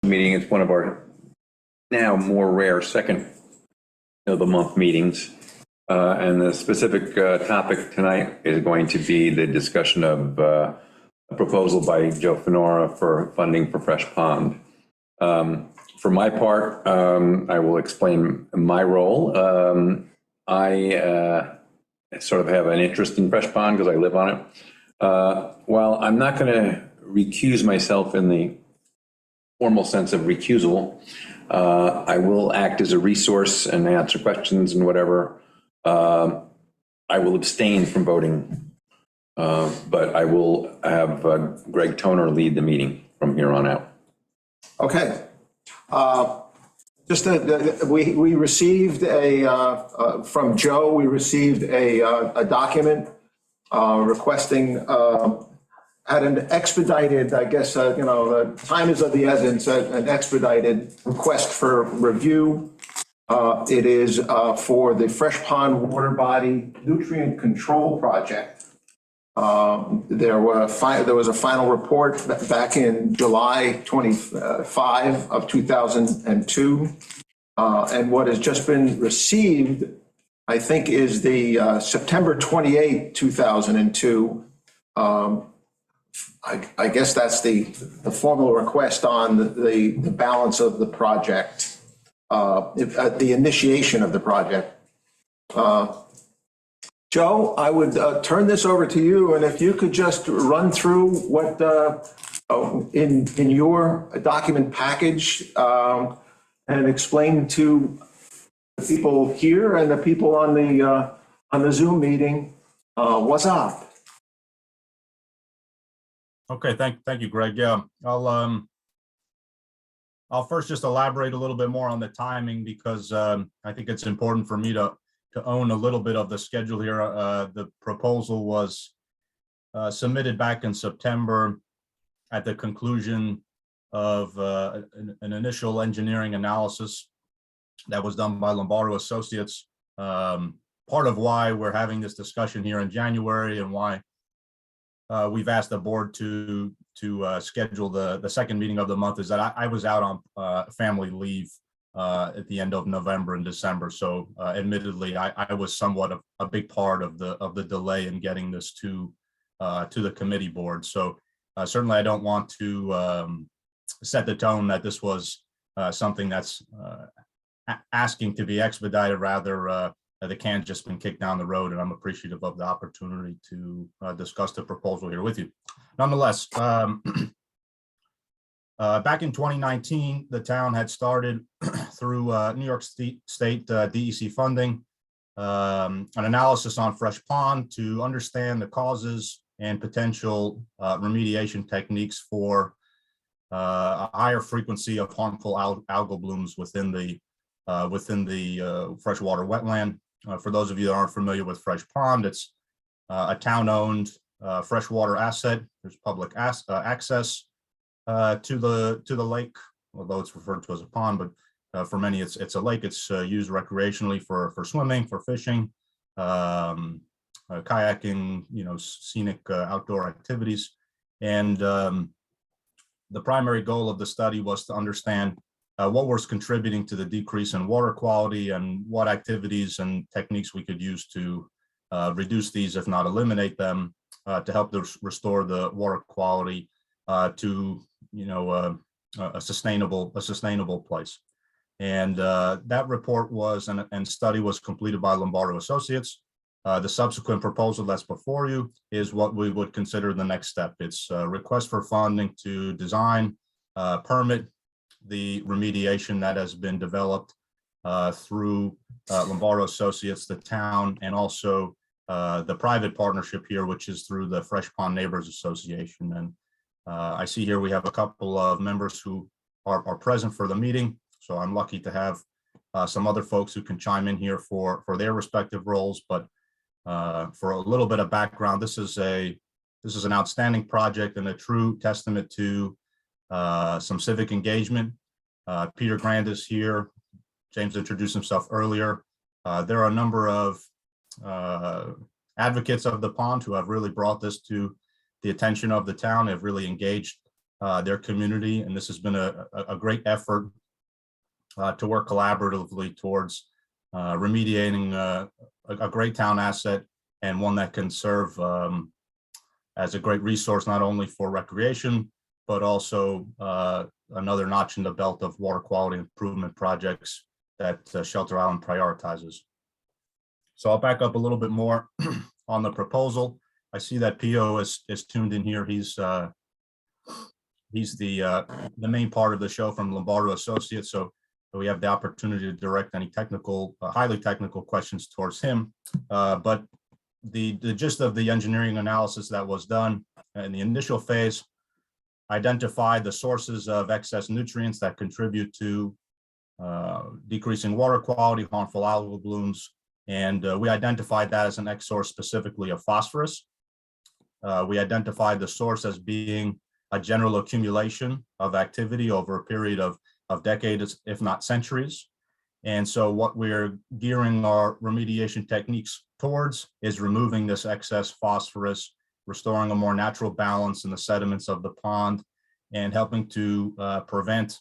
meeting. It's one of our now more rare second of the month meetings. And the specific topic tonight is going to be the discussion of a proposal by Joe Fenora for funding for Fresh Pond. For my part, I will explain my role. I sort of have an interest in Fresh Pond because I live on it. While I'm not going to recuse myself in the formal sense of recusal, I will act as a resource and answer questions and whatever. I will abstain from voting, but I will have Greg Toner lead the meeting from here on out. Okay. We received from Joe, we received a document requesting at an expedited, I guess, the time is of the essence, an expedited request for review. It is for the Fresh Pond Water Body Nutrient Control Project. There was a final report back in July 25 of 2002. And what has just been received, I think, is the September 28, 2002. I guess that's the formal request on the balance of the project, the initiation of the project. Joe, I would turn this over to you, and if you could just run through what in your document package and explain to the people here and the people on the Zoom meeting what's up. Okay, thank you, Greg. Yeah, I'll first just elaborate a little bit more on the timing because I think it's important for me to own a little bit of the schedule here. The proposal was submitted back in September at the conclusion of an initial engineering analysis that was done by Lombardo Associates. Part of why we're having this discussion here in January and why we've asked the board to schedule the second meeting of the month is that I was out on family leave at the end of November and December. So admittedly, I was somewhat of a big part of the delay in getting this to the committee board. So certainly I don't want to set the tone that this was something that's asking to be expedited. Rather, the can's just been kicked down the road, and I'm appreciative of the opportunity to discuss the proposal here with you. Nonetheless, back in 2019, the town had started through New York State DEC funding an analysis on Fresh Pond to understand the causes and potential remediation techniques for a higher frequency of harmful algal blooms within the freshwater wetland. For those of you that aren't familiar with Fresh Pond, it's a town-owned freshwater asset. There's public access to the lake, although it's referred to as a pond, but for many it's a lake. It's used recreationally for swimming, for fishing, kayaking, scenic outdoor activities. And the primary goal of the study was to understand what was contributing to the decrease in water quality and what activities and techniques we could use to reduce these, if not eliminate them, to help restore the water quality to a sustainable place. And that report was and study was completed by Lombardo Associates. The subsequent proposal that's before you is what we would consider the next step. It's a request for funding to design, permit the remediation that has been developed through Lombardo Associates, the town, and also the private partnership here, which is through the Fresh Pond Neighbors Association. And I see here we have a couple of members who are present for the meeting. So I'm lucky to have some other folks who can chime in here for their respective roles. But for a little bit of background, this is an outstanding project and a true testament to some civic engagement. Peter Grand is here. James introduced himself earlier. There are a number of advocates of the pond who have really brought this to the attention of the town, have really engaged their community. And this has been a great effort to work collaboratively towards remediating a great town asset, and one that can serve as a great resource, not only for recreation, but also another notch in the belt of water quality improvement projects that Shelter Island prioritizes. So I'll back up a little bit more on the proposal. I see that Pio is tuned in here. He's the main part of the show from Lombardo Associates, so we have the opportunity to direct any technical, highly technical questions towards him. But the gist of the engineering analysis that was done in the initial phase identified the sources of excess nutrients that contribute to decreasing water quality, harmful algal blooms, and we identified that as an X source, specifically of phosphorus. We identified the source as being a general accumulation of activity over a period of decades, if not centuries. And so what we're gearing our remediation techniques towards is removing this excess phosphorus, restoring a more natural balance in the sediments of the pond, and helping to prevent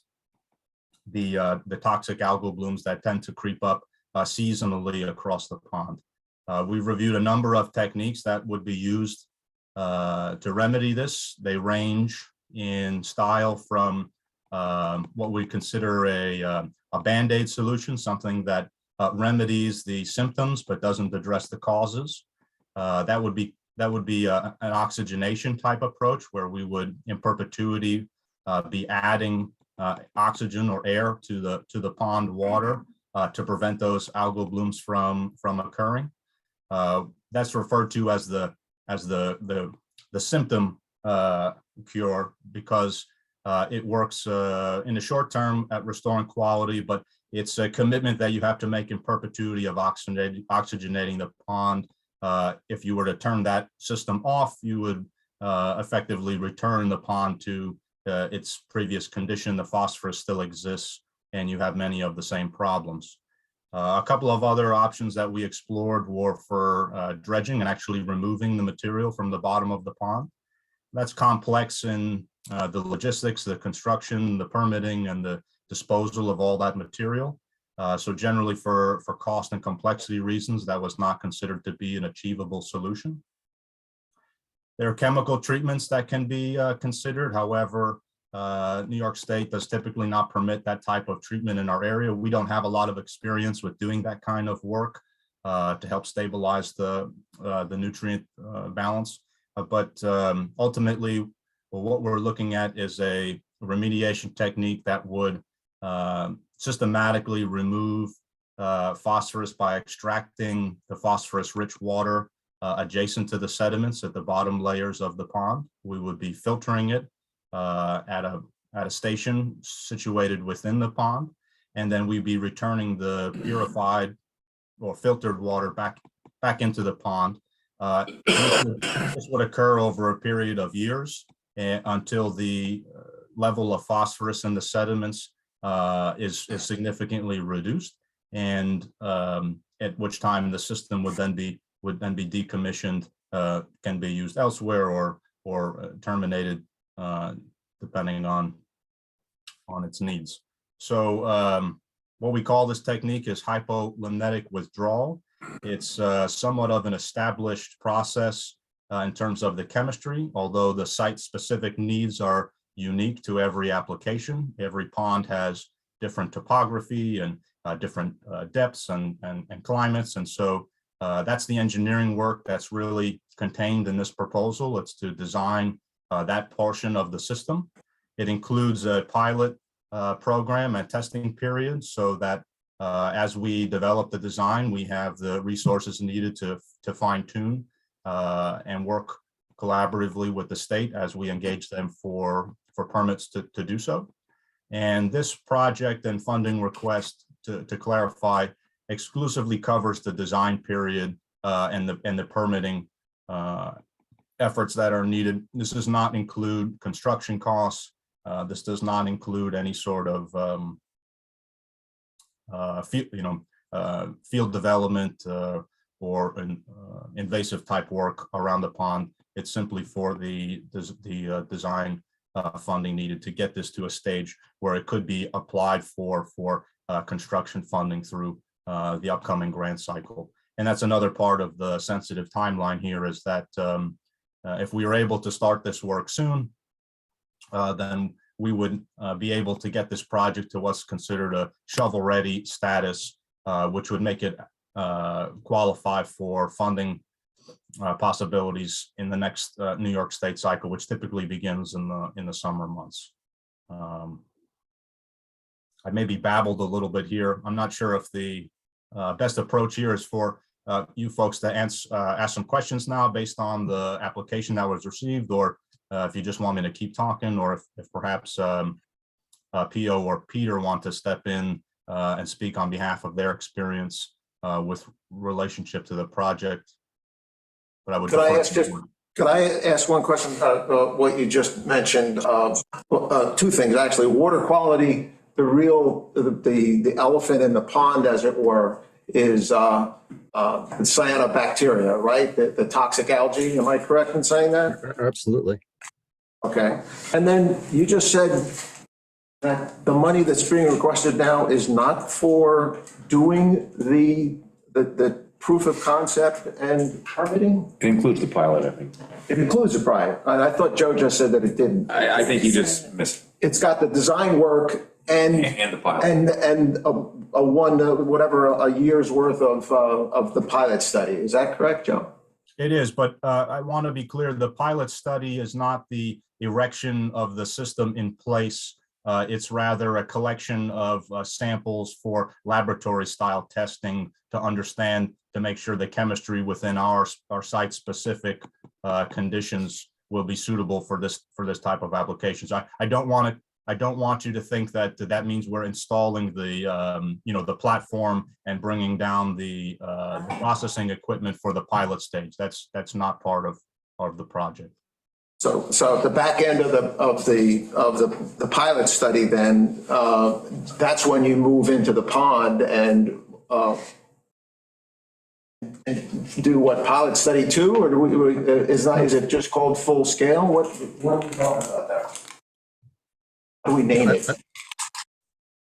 the toxic algal blooms that tend to creep up seasonally across the pond. We've reviewed a number of techniques that would be used to remedy this. They range in style from what we consider a Band-Aid solution, something that remedies the symptoms but doesn't address the causes. That would be an oxygenation type approach, where we would in perpetuity be adding oxygen or air to the pond water to prevent those algal blooms from occurring. That's referred to as the symptom cure, because it works in the short term at restoring quality, but it's a commitment that you have to make in perpetuity of oxygenating the pond. If you were to turn that system off, you would effectively return the pond to its previous condition. The phosphorus still exists, and you have many of the same problems. A couple of other options that we explored were for dredging and actually removing the material from the bottom of the pond. That's complex in the logistics, the construction, the permitting, and the disposal of all that material. So generally for cost and complexity reasons, that was not considered to be an achievable solution. There are chemical treatments that can be considered. However, New York State does typically not permit that type of treatment in our area. We don't have a lot of experience with doing that kind of work to help stabilize the nutrient balance. But ultimately, what we're looking at is a remediation technique that would systematically remove phosphorus by extracting the phosphorus-rich water adjacent to the sediments at the bottom layers of the pond. We would be filtering it at a station situated within the pond, and then we'd be returning the purified or filtered water back into the pond. This would occur over a period of years until the level of phosphorus in the sediments is significantly reduced, and at which time the system would then be decommissioned, can be used elsewhere or terminated depending on its needs. So what we call this technique is hypolimnetic withdrawal. It's somewhat of an established process in terms of the chemistry, although the site-specific needs are unique to every application. Every pond has different topography and different depths and climates. And so that's the engineering work that's really contained in this proposal. It's to design that portion of the system. It includes a pilot program and testing period, so that as we develop the design, we have the resources needed to fine-tune and work collaboratively with the state as we engage them for permits to do so. And this project and funding request, to clarify, exclusively covers the design period and the permitting efforts that are needed. This does not include construction costs. This does not include any sort of field development or invasive type work around the pond. It's simply for the design funding needed to get this to a stage where it could be applied for construction funding through the upcoming grant cycle. And that's another part of the sensitive timeline here, is that if we are able to start this work soon, then we would be able to get this project to what's considered a shovel-ready status, which would make it qualify for funding possibilities in the next New York State cycle, which typically begins in the summer months. I maybe babbled a little bit here. I'm not sure if the best approach here is for you folks to ask some questions now based on the application that was received, or if you just want me to keep talking, or if perhaps Pio or Peter want to step in and speak on behalf of their experience with relationship to the project. But I would. Could I ask one question? What you just mentioned, two things actually. Water quality, the elephant in the pond, as it were, is cyanobacteria, right? The toxic algae. Am I correct in saying that? Absolutely. Okay. And then you just said that the money that's being requested now is not for doing the proof of concept and permitting? It includes the pilot, I think. It includes the pilot. I thought Joe just said that it didn't. I think you just missed. It's got the design work and the pilot. and a year's worth of the pilot study. Is that correct, Joe? It is, but I want to be clear, the pilot study is not the erection of the system in place. It's rather a collection of samples for laboratory style testing to understand, to make sure the chemistry within our site specific conditions will be suitable for this type of applications. I don't want you to think that that means we're installing the platform and bringing down the processing equipment for the pilot stage. That's not part of the project. So at the back end of the pilot study, then that's when you move into the pond and do what, pilot study 2, or is it just called full scale? What are we talking about there? How do we name it?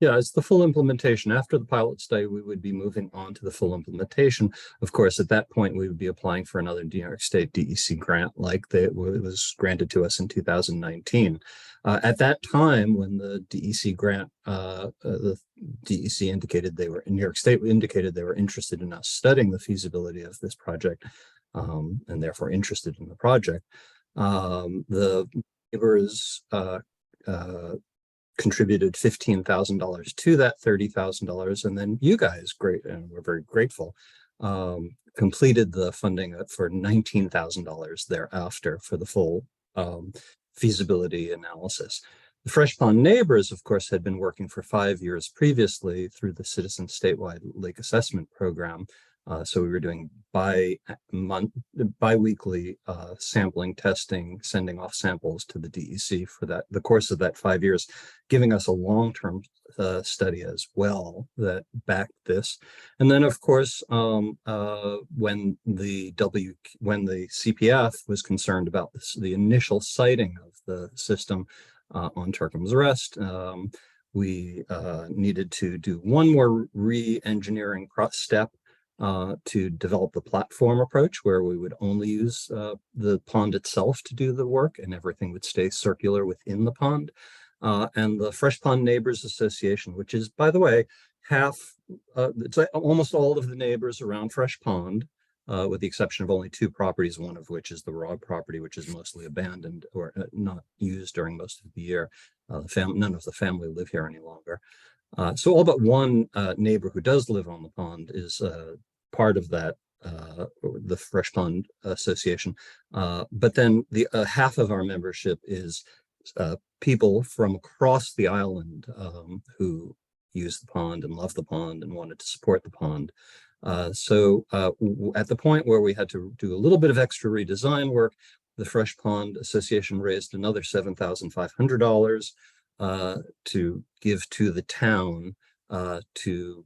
Yeah, it's the full implementation. After the pilot study, we would be moving on to the full implementation. Of course, at that point, we would be applying for another New York State DEC grant like it was granted to us in 2019. At that time, when the DEC grant, the DEC indicated New York State indicated they were interested in us studying the feasibility of this project, and therefore interested in the project. The neighbors contributed $15,000 to that $30,000, and then you guys, great, and we're very grateful, completed the funding for $19,000 thereafter for the full feasibility analysis. The Fresh Pond Neighbors, of course, had been working for 5 years previously through the Citizen Statewide Lake Assessment Program. So we were doing bi-weekly sampling, testing, sending off samples to the DEC for the course of that 5 years, giving us a long-term study as well that backed this. And then, of course, when the CPF was concerned about the initial siting of the system on Turkham's Rest, we needed to do one more re-engineering step to develop the platform approach, where we would only use the pond itself to do the work and everything would stay circular within the pond. And the Fresh Pond Neighbors Association, which is, by the way, it's almost all of the neighbors around Fresh Pond, with the exception of only 2 properties, one of which is the Rog property, which is mostly abandoned or not used during most of the year. None of the family live here any longer. So all but one neighbor who does live on the pond is part of that, the Fresh Pond Association. But then the half of our membership is people from across the island who use the pond and love the pond and wanted to support the pond. So at the point where we had to do a little bit of extra redesign work, the Fresh Pond Association raised another $7,500 to give to the town to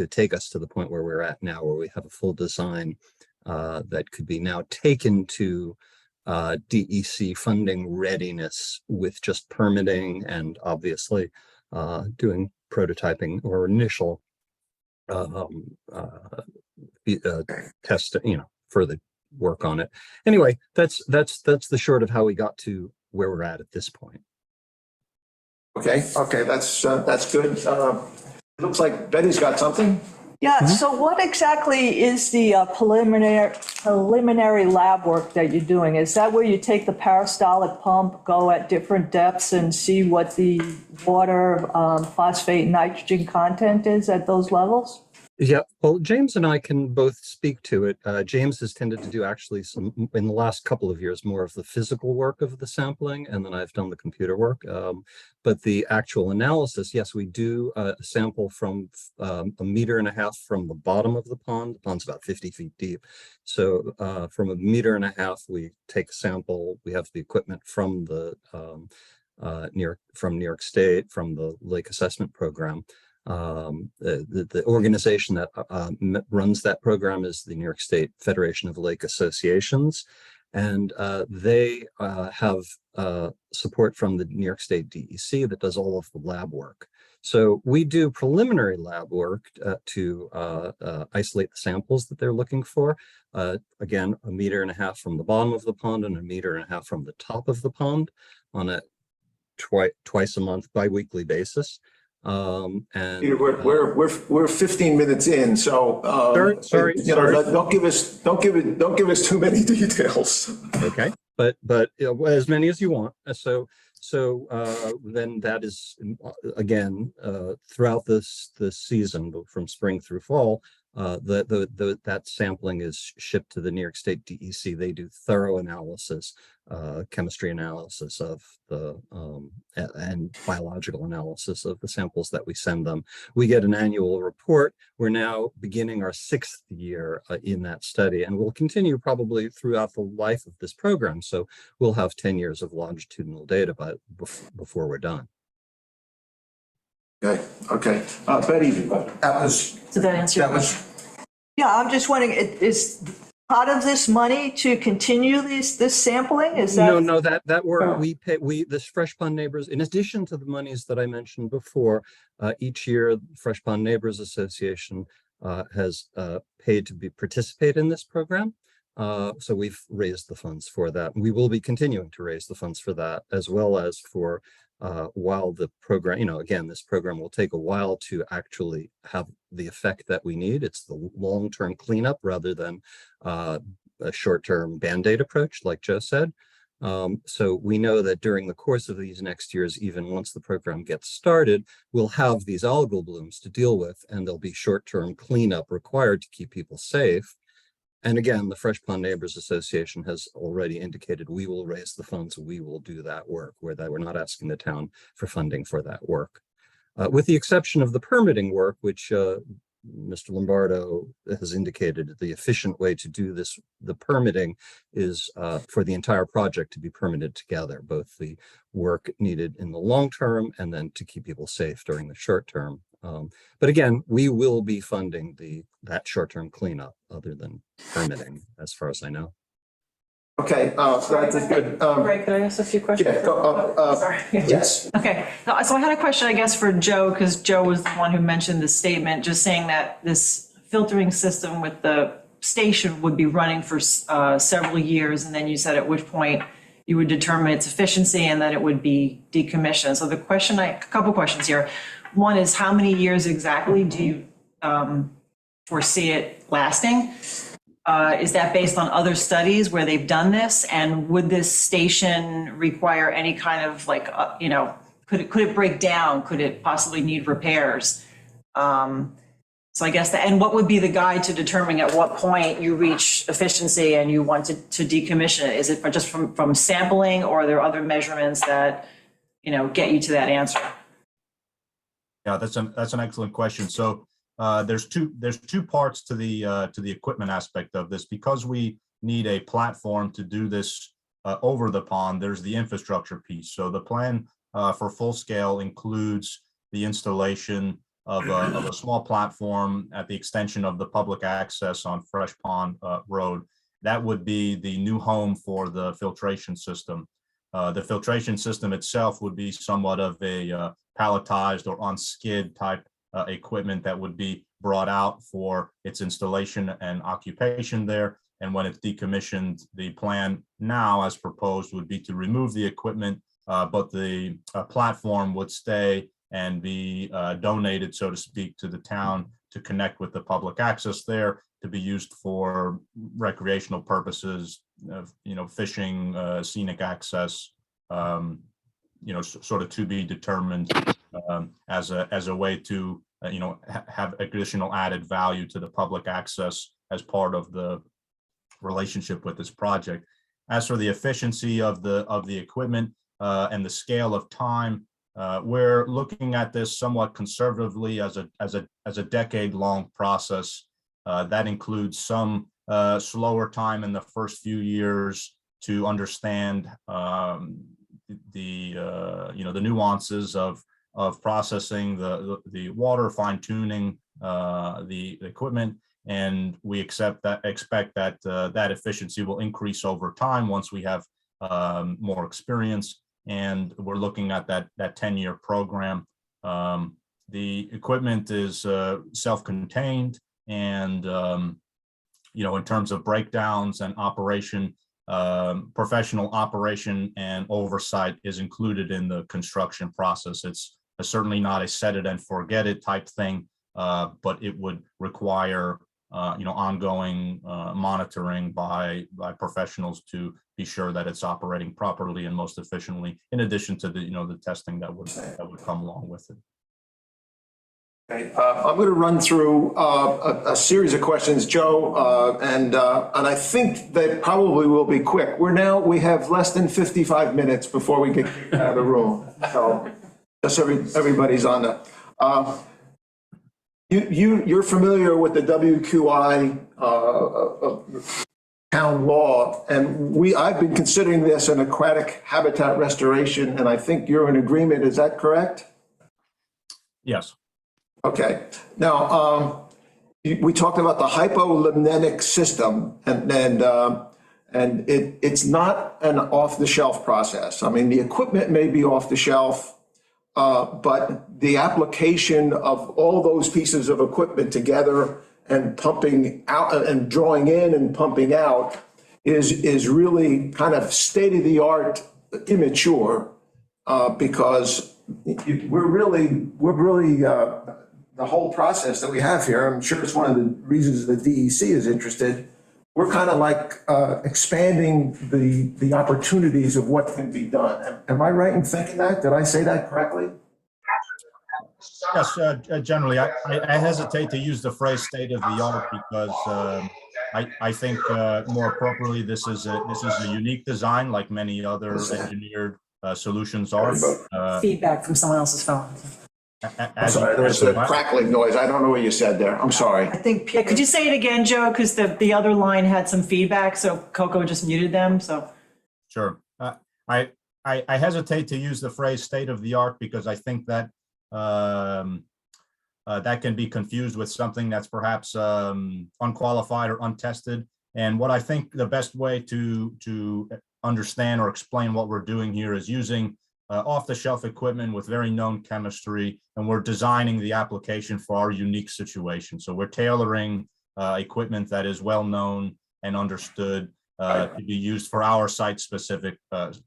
take us to the point where we're at now, where we have a full design that could be now taken to DEC funding readiness with just permitting and obviously doing prototyping or initial test, further work on it. Anyway, that's the short of how we got to where we're at this point. Okay, that's good. Looks like Betty's got something. Yeah, so what exactly is the preliminary lab work that you're doing? Is that where you take the peristaltic pump, go at different depths and see what the water, phosphate, nitrogen content is at those levels? Yeah, well, James and I can both speak to it. James has tended to do actually some, in the last couple of years, more of the physical work of the sampling, and then I've done the computer work. But the actual analysis, yes, we do a sample from 1.5 meters from the bottom of the pond. The pond's about 50 feet deep. So from 1.5 meters, we take a sample. We have the equipment from the New York State, from the Lake Assessment Program. The organization that runs that program is the New York State Federation of Lake Associations, and they have support from the New York State DEC that does all of the lab work. So we do preliminary lab work to isolate the samples that they're looking for. Again, 1.5 meters from the bottom of the pond and 1.5 meters from the top of the pond on a twice a month, bi-weekly basis. And we're 15 minutes in, so sorry. Don't give us too many details. Okay, but as many as you want. So then that is again throughout the season from spring through fall. That sampling is shipped to the New York State DEC. They do thorough analysis, chemistry analysis of the and biological analysis of the samples that we send them. We get an annual report. We're now beginning our 6th year in that study, and we'll continue probably throughout the life of this program. So we'll have 10 years of longitudinal data before we're done. Okay. Betty, Did that answer your question? Yeah, I'm just wondering, is part of this money to continue this sampling? Is that? No, that work we pay, this Fresh Pond Neighbors, in addition to the monies that I mentioned before, each year Fresh Pond Neighbors Association has paid to participate in this program. So we've raised the funds for that. We will be continuing to raise the funds for that, as well as for while the program, again, this program will take a while to actually have the effect that we need. It's the long-term cleanup rather than a short-term Band-Aid approach, like Joe said. So we know that during the course of these next years, even once the program gets started, we'll have these algal blooms to deal with, and there'll be short-term cleanup required to keep people safe. And again, the Fresh Pond Neighbors Association has already indicated we will raise the funds, we will do that work, where we're not asking the town for funding for that work. With the exception of the permitting work, which Mr. Lombardo has indicated the efficient way to do this, the permitting is for the entire project to be permitted together, both the work needed in the long term and then to keep people safe during the short term. But again, we will be funding that short-term cleanup other than permitting, as far as I know. Okay, that's a good. Ray, could I ask a few questions? Yeah, Sorry. Yes. Okay, so I had a question, I guess, for Joe, because Joe was the one who mentioned the statement, just saying that this filtering system with the station would be running for several years, and then you said at which point you would determine its efficiency and then it would be decommissioned. So the question, a couple questions here. One is, how many years exactly do you foresee it lasting? Is that based on other studies where they've done this? And would this station require any kind of could it break down? Could it possibly need repairs? So I guess and what would be the guide to determining at what point you reach efficiency and you want to decommission it? Is it just from sampling, or are there other measurements that, get you to that answer? Yeah, that's an excellent question. So there's two parts to the equipment aspect of this. Because we need a platform to do this over the pond, there's the infrastructure piece. So the plan for full scale includes the installation of a small platform at the extension of the public access on Fresh Pond Road. that would be the new home for the filtration system. The filtration system itself would be somewhat of a palletized or on skid type equipment that would be brought out for its installation and occupation there. And when it's decommissioned, the plan now as proposed would be to remove the equipment, but the platform would stay and be donated, so to speak, to the town to connect with the public access there, to be used for recreational purposes, fishing, scenic access, sort of to be determined as a way to, have additional added value to the public access as part of the relationship with this project. As for the efficiency of the equipment and the scale of time, we're looking at this somewhat conservatively as a decade-long process. That includes some slower time in the first few years to understand the nuances of processing the water, fine-tuning the equipment, and we expect that that efficiency will increase over time once we have more experience. And we're looking at that 10-year program. The equipment is self-contained, and in terms of breakdowns and operation, professional operation and oversight is included in the construction process. It's certainly not a set it and forget it type thing, but it would require ongoing monitoring by professionals to be sure that it's operating properly and most efficiently, in addition to the testing that would come along with it. Okay, I'm going to run through a series of questions, Joe, and I think they probably will be quick. We have less than 55 minutes before we get kicked out of the room, so just everybody's on that. You're familiar with the WQI town law, and I've been considering this an aquatic habitat restoration, and I think you're in agreement. Is that correct? Yes. Okay. Now, we talked about the hypolimnetic system, and it's not an off-the-shelf process. I mean, the equipment may be off the shelf, but the application of all those pieces of equipment together and pumping out and drawing in and pumping out is really kind of state-of-the-art immature, because we're really the whole process that we have here. I'm sure it's one of the reasons the DEC is interested. We're kind of like expanding the opportunities of what can be done. Am I right in thinking that? Did I say that correctly? Yes, generally, I hesitate to use the phrase "state of the art" because I think more appropriately this is a unique design, like many other engineered solutions are. Feedback from someone else's phone. I'm sorry, there's a crackling noise. I don't know what you said there. I'm sorry. I think, could you say it again, Joe? Because the other line had some feedback, so Coco just muted them, so. Sure. I hesitate to use the phrase "state of the art" because I think that that can be confused with something that's perhaps unqualified or untested. And what I think the best way to understand or explain what we're doing here is using off-the-shelf equipment with very known chemistry, and we're designing the application for our unique situation. So we're tailoring equipment that is well-known and understood to be used for our site-specific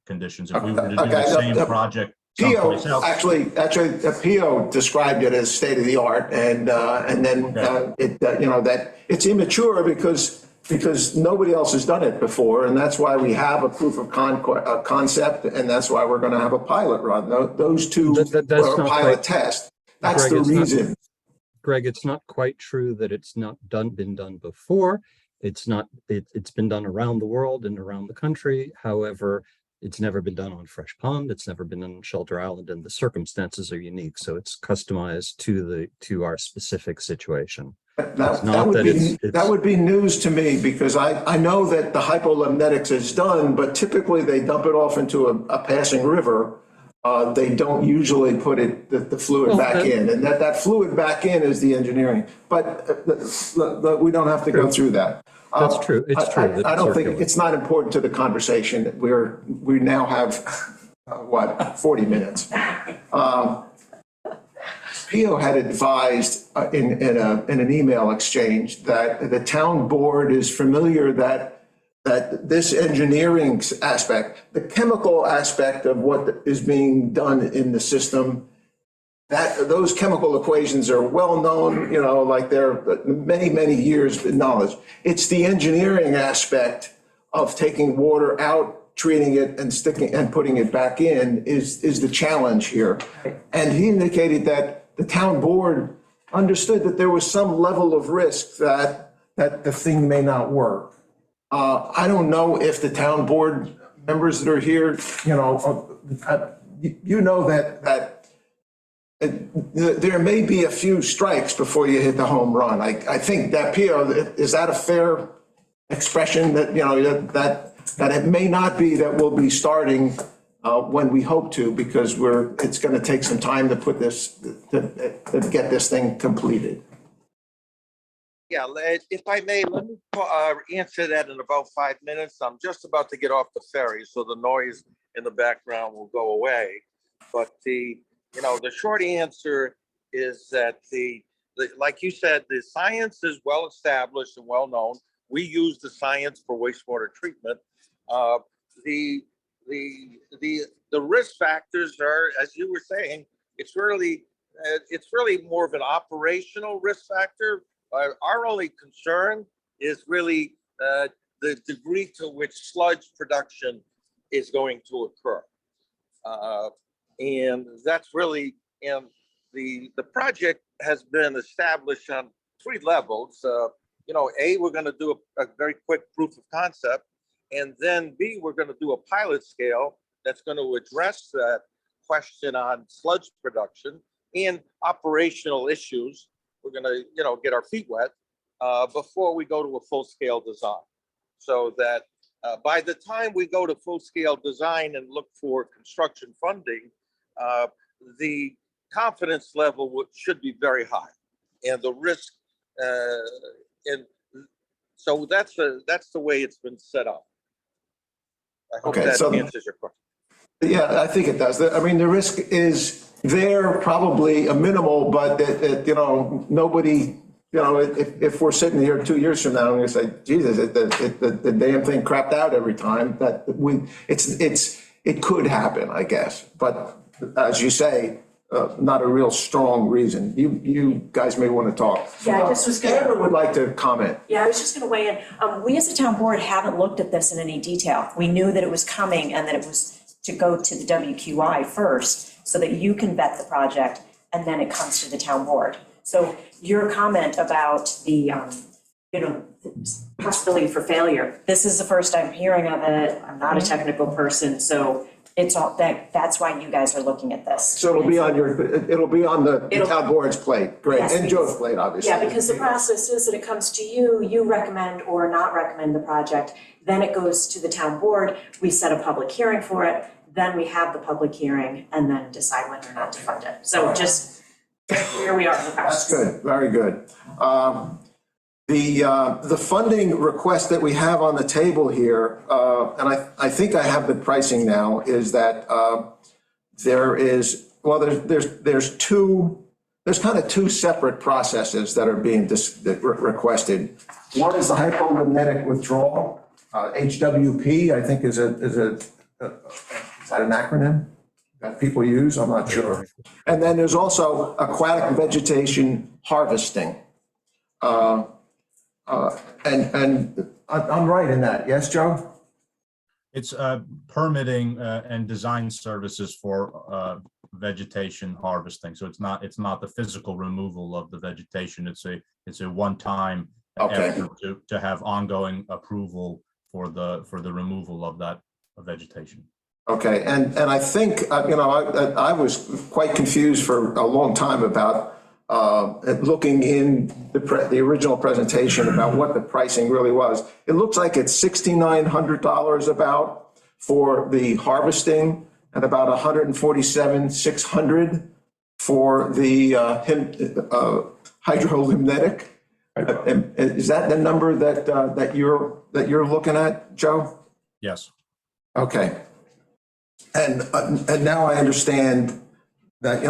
conditions. If we were to do the same project someplace else. Actually, PO described it as state-of-the-art, and then that it's immature because nobody else has done it before, and that's why we have a proof of concept, and that's why we're going to have a pilot run. Those two are a pilot test. That's the reason. Greg, it's not quite true that it's not been done before. It's been done around the world and around the country. However, it's never been done on Fresh Pond. It's never been done on Shelter Island, and the circumstances are unique. So it's customized to our specific situation. That would be news to me, because I know that the hypolimnetics is done, but typically they dump it off into a passing river. they don't usually put the fluid back in. And that fluid back in is the engineering. But we don't have to go through that. That's true. It's true. that I don't think, circular. it's not important to the conversation. We now have, 40 minutes. Pio had advised in an email exchange that the town board is familiar that this engineering aspect, the chemical aspect of what is being done in the system, that those chemical equations are well known, like they're many, many years of knowledge. It's the engineering aspect of taking water out, treating it and sticking and putting it back in is the challenge here. And he indicated that the town board understood that there was some level of risk that the thing may not work. I don't know if the town board members that are here, that there may be a few strikes before you hit the home run. I think that, Pio, is that a fair expression that, that it may not be that we'll be starting when we hope to, because it's going to take some time to put this, to get this thing completed. Yeah, if I may, let me answer that in about 5 minutes. I'm just about to get off the ferry, so the noise in the background will go away. But the short answer is that like you said, the science is well established and well known. We use the science for wastewater treatment. The risk factors are, as you were saying, it's really more of an operational risk factor. Our only concern is really the degree to which sludge production is going to occur. And that's really, and the project has been established on 3 levels. A, we're going to do a very quick proof of concept. And then B, we're going to do a pilot scale that's going to address that question on sludge production and operational issues. We're going to, get our feet wet before we go to a full-scale design. So that by the time we go to full-scale design and look for construction funding, the confidence level should be very high, and the risk. And so that's the way it's been set up. I hope that answers your question. Yeah, I think it does. I mean, the risk is there, probably a minimal, but nobody, if we're sitting here 2 years from now and we say, Jesus, the damn thing crapped out every time, it could happen, I guess. But as you say, not a real strong reason. You guys may want to talk. Yeah, I just was gonna. Amber would like to comment. Yeah, I was just going to weigh in. We as a town board haven't looked at this in any detail. We knew that it was coming and that it was to go to the WQI first so that you can vet the project and then it comes to the town board. So your comment about the, possibility for failure, this is the first I'm hearing of it. I'm not a technical person, so it's all that's why you guys are looking at this. So it'll be on the town board's plate, great, Yes, and Joe's plate, obviously. Yeah, because the process is that it comes to you, you recommend or not recommend the project, then it goes to the town board, we set a public hearing for it, then we have the public hearing and then decide whether or not to fund it. So just here we are in the process. That's good, very good. The funding request that we have on the table here, and I think I have the pricing now, is that there's kind of 2 separate processes that are being requested. One is the hypomagnetic withdrawal, HWP, I think is that an acronym that people use? I'm not sure. And then there's also aquatic vegetation harvesting. And I'm right in that, yes, Joe? It's permitting and design services for vegetation harvesting. So it's not the physical removal of the vegetation. It's a one-time effort to have ongoing approval for the removal of that vegetation. Okay, and I think I was quite confused for a long time about looking in the original presentation about what the pricing really was. It looks like it's $6,900 about for the harvesting and about 147,600 for the hydrolympnetic. Is that the number that you're looking at, Joe? Yes. Okay. And now I understand that,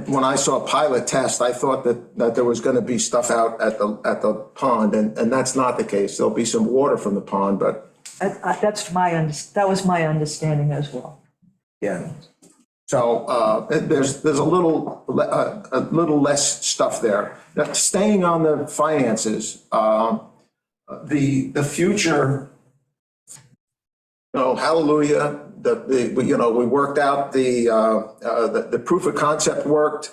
when I saw a pilot test, I thought that there was going to be stuff out at the pond, and that's not the case. There'll be some water from the pond, but That was my understanding as well. yeah. So there's a little less stuff there. Now, staying on the finances, the future, hallelujah. We worked out the proof of concept worked.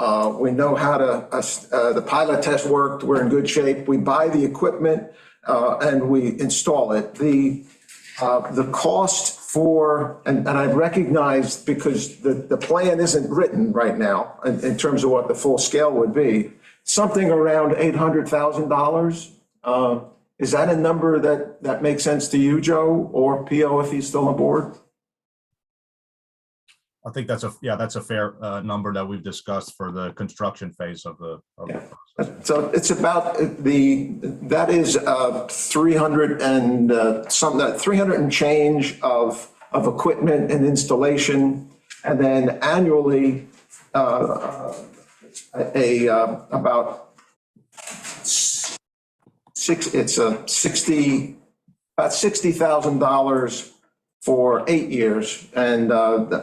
We know how the pilot test worked. We're in good shape. We buy the equipment and we install it. The cost for, and I recognize, because the plan isn't written right now in terms of what the full scale would be, something around $800,000. Is that a number that makes sense to you, Joe, or P.O. if he's still on board? I think that's a fair number that we've discussed for the construction phase of the process. So it's about that is 300 and change of equipment and installation, and then annually about $60,000 for 8 years, and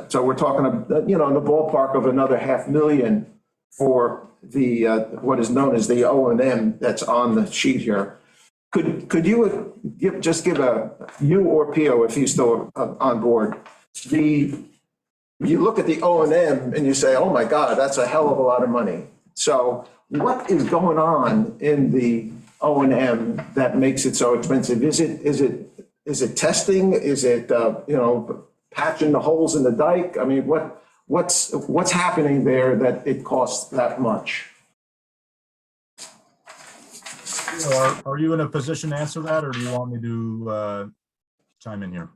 so we're talking in the ballpark of another $500,000 for the what is known as the O&M that's on the sheet here. Could you give you or P.O. if he's still on board? You look at the O&M and you say, oh my God, that's a hell of a lot of money. So what is going on in the O&M that makes it so expensive? Is it testing? Is it patching the holes in the dike? I mean, what's happening there that it costs that much? Are you in a position to answer that, or do you want me to chime in here?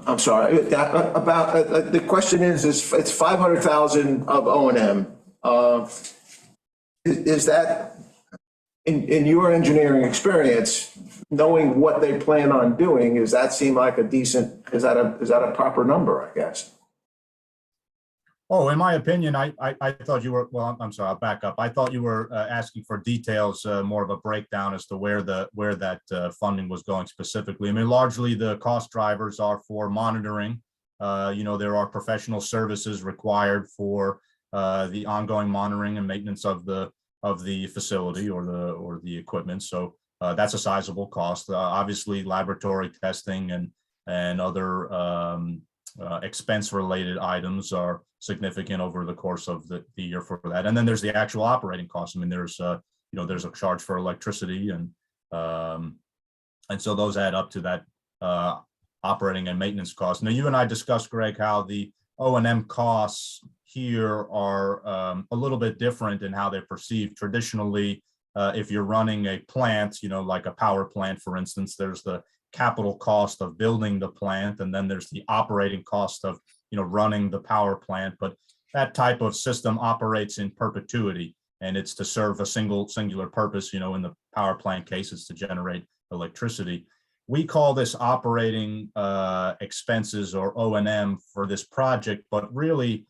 I'm sorry. About the question is it's 500,000 of O&M. Is that in your engineering experience, knowing what they plan on doing, does that seem like is that a proper number, I guess? Oh, in my opinion, I thought you were, well, I'm sorry, I'll back up. I thought you were asking for details, more of a breakdown as to where that funding was going specifically. I mean, largely the cost drivers are for monitoring. There are professional services required for the ongoing monitoring and maintenance of the facility or the equipment. So that's a sizable cost. Obviously, laboratory testing and other expense-related items are significant over the course of the year for that. And then there's the actual operating costs. I mean, there's a charge for electricity, and so those add up to that operating and maintenance costs. Now, you and I discussed, Greg, how the O&M costs here are a little bit different in how they're perceived. Traditionally, if you're running a plant, like a power plant, for instance, there's the capital cost of building the plant, and then there's the operating cost of running the power plant. But that type of system operates in perpetuity, and it's to serve a singular purpose. In the power plant case, it's to generate electricity. We call this operating expenses, or O&M, for this project, but really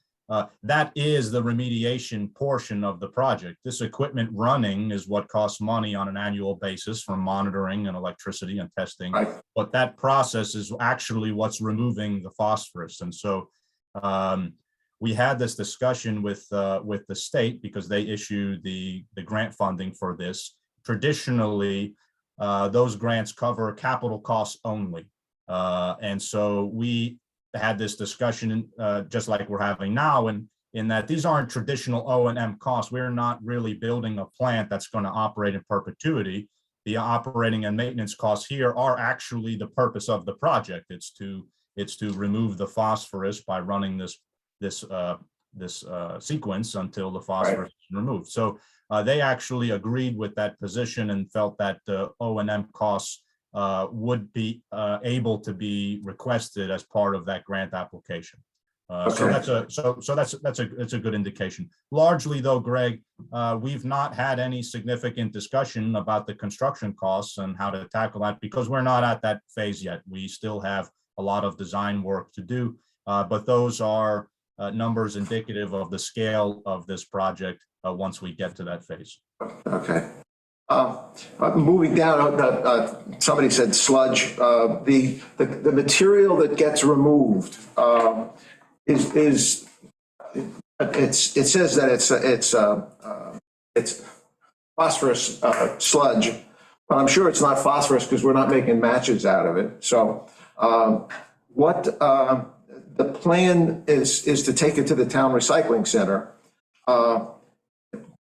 that is the remediation portion of the project. This equipment running is what costs money on an annual basis from monitoring and electricity and testing. Right. But that process is actually what's removing the phosphorus. And so we had this discussion with the state, because they issue the grant funding for this. Traditionally, those grants cover capital costs only. And so we had this discussion just like we're having now, and in that these aren't traditional O&M costs. We're not really building a plant that's going to operate in perpetuity. The operating and maintenance costs here are actually the purpose of the project. It's to remove the phosphorus by running this sequence until the phosphorus is removed. So they actually agreed with that position and felt that the O&M costs would be able to be requested as part of that grant application. So Okay. that's a good indication. Largely though, Greg, we've not had any significant discussion about the construction costs and how to tackle that because we're not at that phase yet. We still have a lot of design work to do, but those are numbers indicative of the scale of this project once we get to that phase. Okay. Moving down, somebody said sludge. The material that gets removed it says that it's phosphorus sludge, but I'm sure it's not phosphorus because we're not making matches out of it. So what the plan is to take it to the town recycling center.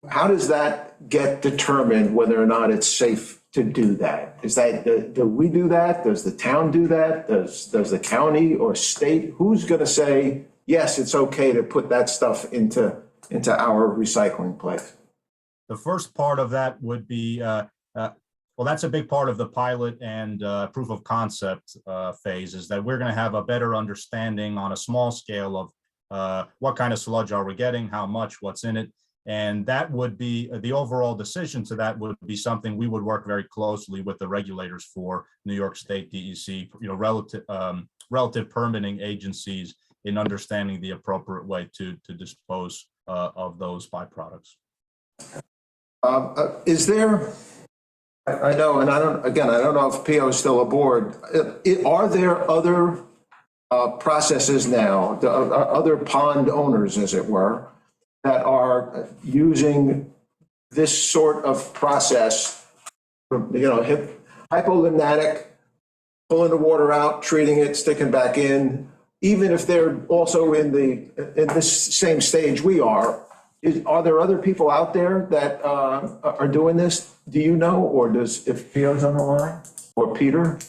How does that get determined whether or not it's safe to do that? Is that, do we do that? Does the town do that? Does the county or state? Who's going to say, yes, it's okay to put that stuff into our recycling place? The first part of that would be, well, that's a big part of the pilot and proof of concept phase, is that we're going to have a better understanding on a small scale of what kind of sludge are we getting, how much, what's in it. And that would be the overall decision to that would be something we would work very closely with the regulators for New York State DEC, relative permitting agencies in understanding the appropriate way to dispose of those byproducts. Is there, I know, and I don't know if PO is still aboard. Are there other processes now, other pond owners, as it were, that are using this sort of process, hypolimnatic, pulling the water out, treating it, sticking back in, even if they're also in this same stage we are? Are there other people out there that are doing this? Do you know, or if Pio's on the line, or Peter?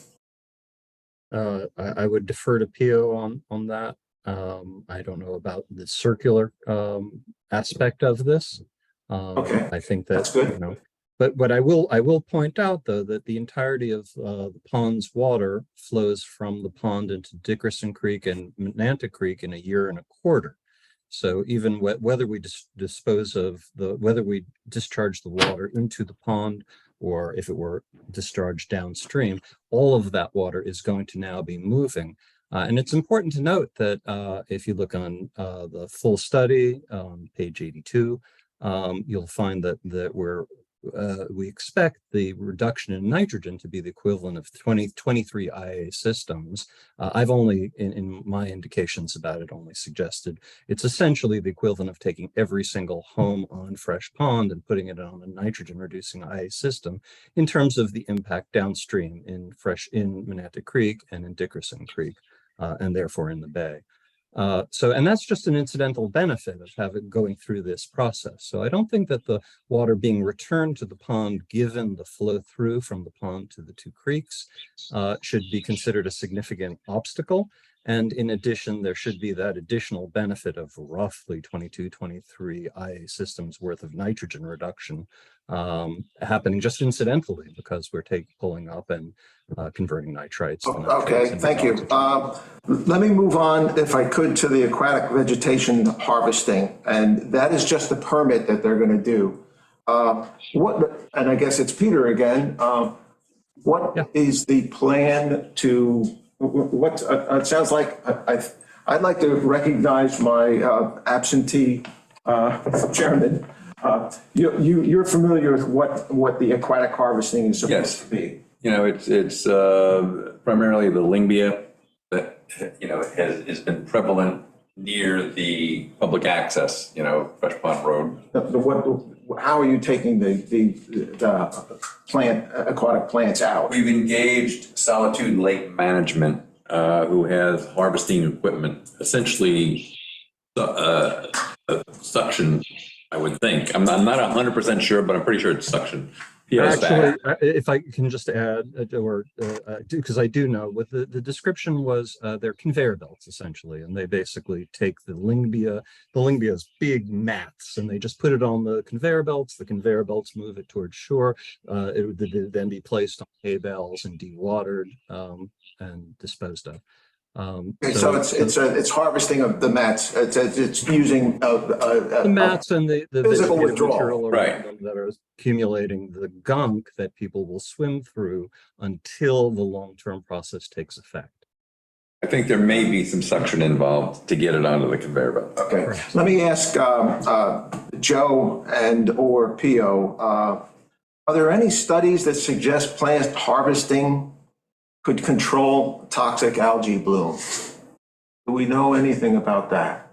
I would defer to Pio on that. I don't know about the circular aspect of this. Okay, I think that, that's good. But I will point out though that the entirety of the pond's water flows from the pond into Dickerson Creek and Menantic Creek in a year and a quarter. So even whether we whether we discharge the water into the pond or if it were discharged downstream, all of that water is going to now be moving. And it's important to note that if you look on the full study, page 82, you'll find that we expect the reduction in nitrogen to be the equivalent of 23 IA systems. I've only, in my indications about it, only suggested it's essentially the equivalent of taking every single home on Fresh Pond and putting it on a nitrogen reducing IA system in terms of the impact downstream in Menantic Creek and in Dickerson Creek, and therefore in the bay. And that's just an incidental benefit of going through this process. So I don't think that the water being returned to the pond, given the flow through from the pond to the two creeks, should be considered a significant obstacle. And in addition, there should be that additional benefit of roughly 23 IA systems worth of nitrogen reduction happening just incidentally because we're pulling up and converting nitrites. Okay, thank you. Let me move on, if I could, to the aquatic vegetation harvesting, and that is just a permit that they're going to do. And I guess it's Peter again. What is the plan to? It sounds like I'd like to recognize my absentee chairman. You're familiar with what the aquatic harvesting is supposed to be. It's primarily the Lyngbia that, has been prevalent near the public access, Fresh Pond Road. How are you taking the aquatic plants out? We've engaged Solitude Lake Management, who has harvesting equipment, essentially suction I would think. I'm not 100% sure, but I'm pretty sure it's suction. PO's Actually, back. if I can just add, because I do know what the description was, they're conveyor belts essentially, and they basically take the Lyngbya's big mats, and they just put it on the conveyor belts. The conveyor belts move it towards shore. It would then be placed on hay bales and dewatered and disposed of. Okay, so it's harvesting of the mats. It's using The mats and the physical vegetative withdrawal. material around Right. them that are accumulating the gunk that people will swim through until the long-term process takes effect. I think there may be some suction involved to get it onto the conveyor belt. Okay, let me ask Joe and/or Pio, are there any studies that suggest plant harvesting could control toxic algae bloom? Do we know anything about that?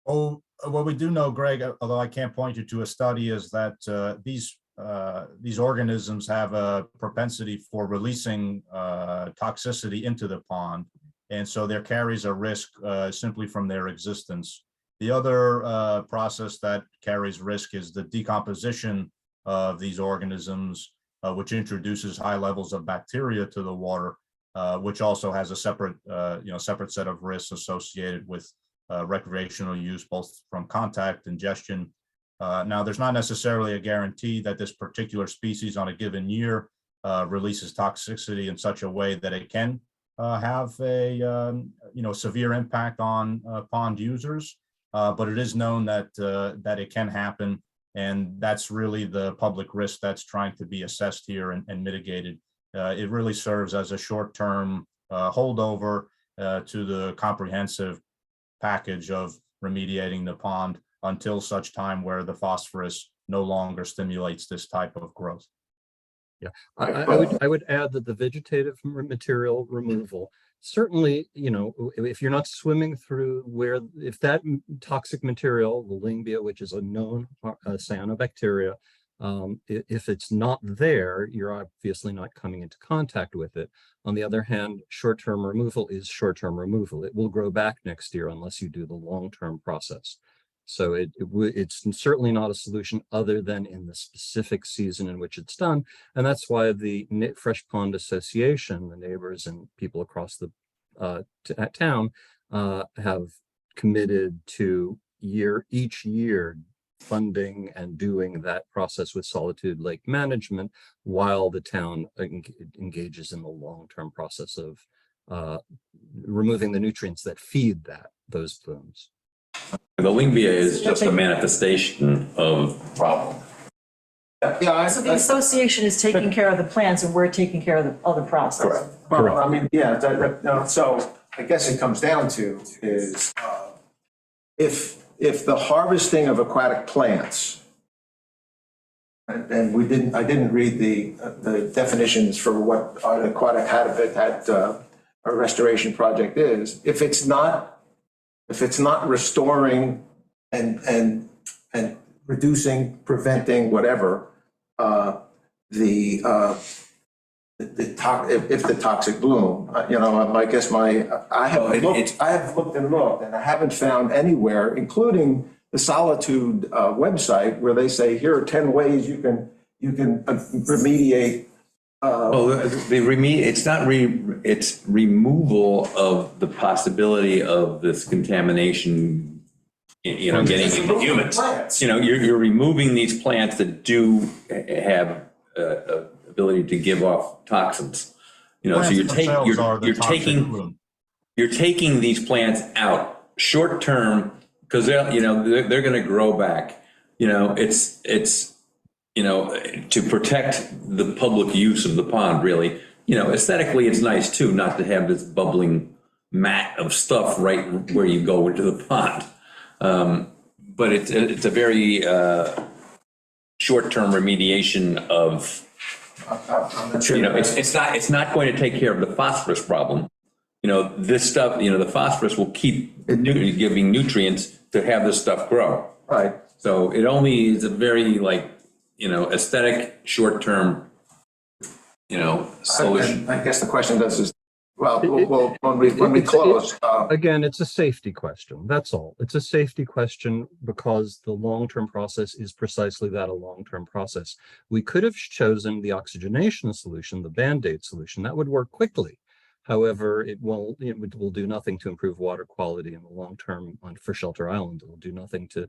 Oh, what we do know, Greg, although I can't point you to a study, is that these organisms have a propensity for releasing toxicity into the pond, and so there carries a risk simply from their existence. The other process that carries risk is the decomposition of these organisms, which introduces high levels of bacteria to the water, which also has a separate, separate set of risks associated with recreational use, both from contact, ingestion. Now, there's not necessarily a guarantee that this particular species on a given year releases toxicity in such a way that it can have a severe impact on pond users, but it is known that that it can happen. And that's really the public risk that's trying to be assessed here and mitigated. It really serves as a short-term holdover to the comprehensive package of remediating the pond until such time where the phosphorus no longer stimulates this type of growth. Yeah, I would add that the vegetative material removal, certainly, if you're not swimming through if that toxic material, the Lyngbya, which is a known cyanobacteria, if it's not there, you're obviously not coming into contact with it. On the other hand, short-term removal is short-term removal. It will grow back next year unless you do the long-term process. So it's certainly not a solution other than in the specific season in which it's done. And that's why the Fresh Pond Association, the neighbors and people across the town have committed to each year funding and doing that process with Solitude Lake Management while the town engages in the long-term process of removing the nutrients that feed those blooms. The Lyngbya is just a manifestation of the problem. Yeah, So the association is taking care of the plants and we're taking care of the other process. correct. Well, I mean, yeah, so I guess it comes down to is if the harvesting of aquatic plants, and I didn't read the definitions for what an aquatic habitat a restoration project is. If it's not restoring and reducing, preventing, whatever, if the toxic bloom, I guess I have looked and looked, and I haven't found anywhere, including the Solitude website, where they say, here are 10 ways you can remediate. It's removal of the possibility of this contamination, getting into humans. Plants. You're removing these plants that do have ability to give off toxins. So you're taking these plants out short term because they're going to grow back. It's to protect the public use of the pond, really. Aesthetically, it's nice too, not to have this bubbling mat of stuff right where you go into the pond. But it's a very short-term remediation of, it's not going to take care of the phosphorus problem. This stuff, the phosphorus will keep giving nutrients to have this stuff grow. Right. So it only is a very aesthetic, short-term, solution. I guess the question is Well, when we close, Again, it's a safety question. That's all. It's a safety question because the long-term process is precisely that, a long-term process. We could have chosen the oxygenation solution, the Band-Aid solution. That would work quickly. However, it will do nothing to improve water quality in the long term for Shelter Island. It will do nothing to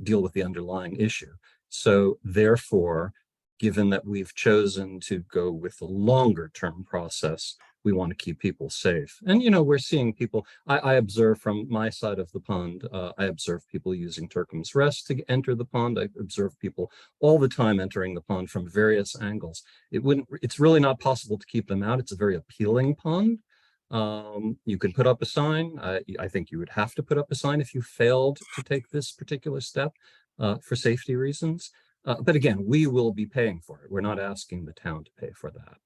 deal with the underlying issue. So therefore, given that we've chosen to go with the longer term process, we want to keep people safe. And, we're seeing people, I observe from my side of the pond, I observe people using Turkham's Rest to enter the pond. I observe people all the time entering the pond from various angles. It's really not possible to keep them out. It's a very appealing pond. You can put up a sign. I think you would have to put up a sign if you failed to take this particular step for safety reasons. But again, we will be paying for it. We're not asking the town to pay for that.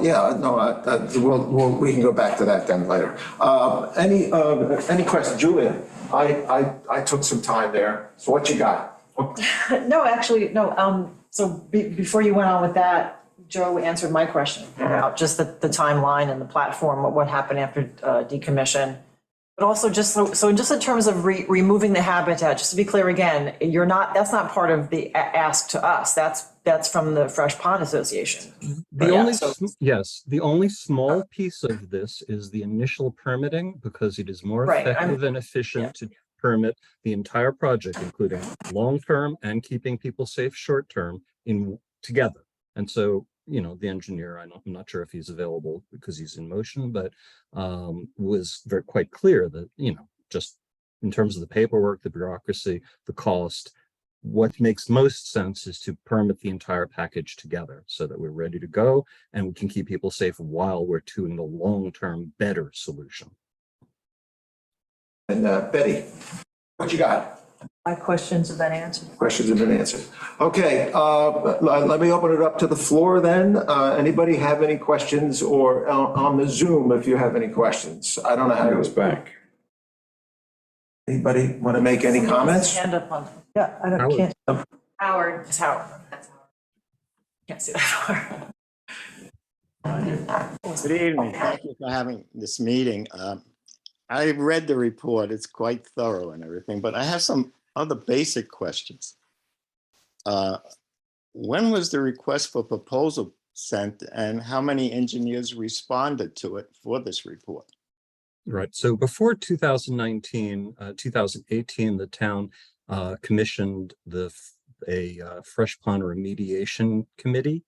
yeah, no, we can go back to that then later. Any questions? Julia, I took some time there. So what you got? No, actually, no. So before you went on with that, Joe answered my question about just the timeline and the platform, what happened after decommission. But also just so just in terms of removing the habitat, just to be clear again, that's not part of the ask to us. That's from the Fresh Pond Association. The only small piece of this is the initial permitting, because it is more effective and efficient to permit the entire project, including long-term and keeping people safe short-term together. And so, the engineer, I'm not sure if he's available because he's in motion, but was quite clear that, just in terms of the paperwork, the bureaucracy, the cost, what makes most sense is to permit the entire package together so that we're ready to go and we can keep people safe while we're doing the long-term better solution. And Betty, what you got? My questions have been answered. Questions have been answered. Okay, let me open it up to the floor then. Anybody have any questions, or on the Zoom if you have any questions? I don't know how It was to. back. Anybody want to make any comments? Hand up on. Yeah, I can't. Howard. It's Howard. That's Howard. Can't see that far. Good evening. Thank you for having this meeting. I read the report. It's quite thorough and everything, but I have some other basic questions. When was the request for proposal sent, and how many engineers responded to it for this report? Right. So before 2019, 2018, the town commissioned a Fresh Pond Remediation Committee.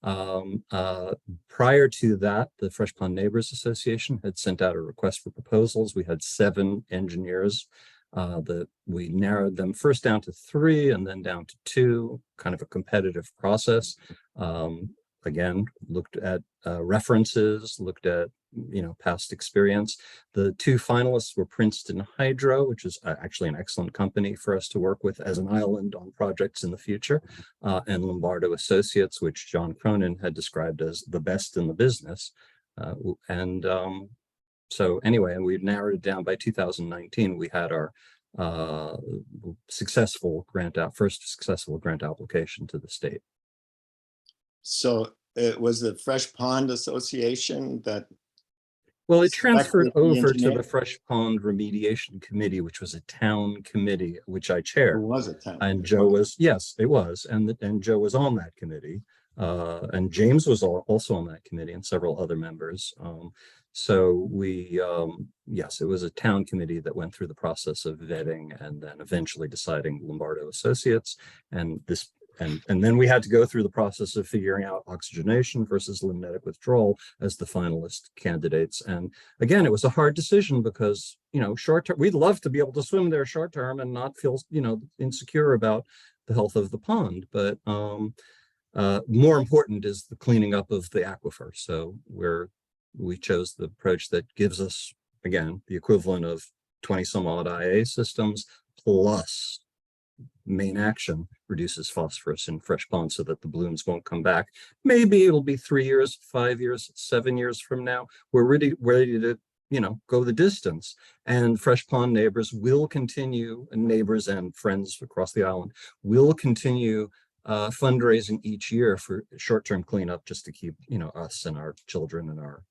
Prior to that, the Fresh Pond Neighbors Association had sent out a request for proposals. We had 7 engineers that we narrowed them first down to 3 and then down to 2, kind of a competitive process. Again, looked at references, looked at past experience. The 2 finalists were Princeton Hydro, which is actually an excellent company for us to work with as an island on projects in the future, and Lombardo Associates, which John Cronin had described as the best in the business. So anyway, we narrowed it down. By 2019, we had our first successful grant application to the state. So it was the Fresh Pond Association that. Well, it transferred selected the over to engineer? the Fresh Pond Remediation Committee, which was a town committee, which I chaired. Who was it? And Joe was, yes, it was. And Joe was on that committee. And James was also on that committee, and several other members. So yes, it was a town committee that went through the process of vetting and then eventually deciding Lombardo Associates. And then we had to go through the process of figuring out oxygenation versus limnetic withdrawal as the finalist candidates. And again, it was a hard decision because, short term, we'd love to be able to swim there short term and not feel, insecure about the health of the pond. But more important is the cleaning up of the aquifer. So we chose the approach that gives us, again, the equivalent of 20 some odd IA systems plus main action reduces phosphorus in fresh ponds so that the blooms won't come back. Maybe it'll be 3 years, 5 years, 7 years from now. We're ready to, go the distance. And Fresh Pond Neighbors will continue, and neighbors and friends across the island will continue fundraising each year for short-term cleanup just to keep, us and our children and our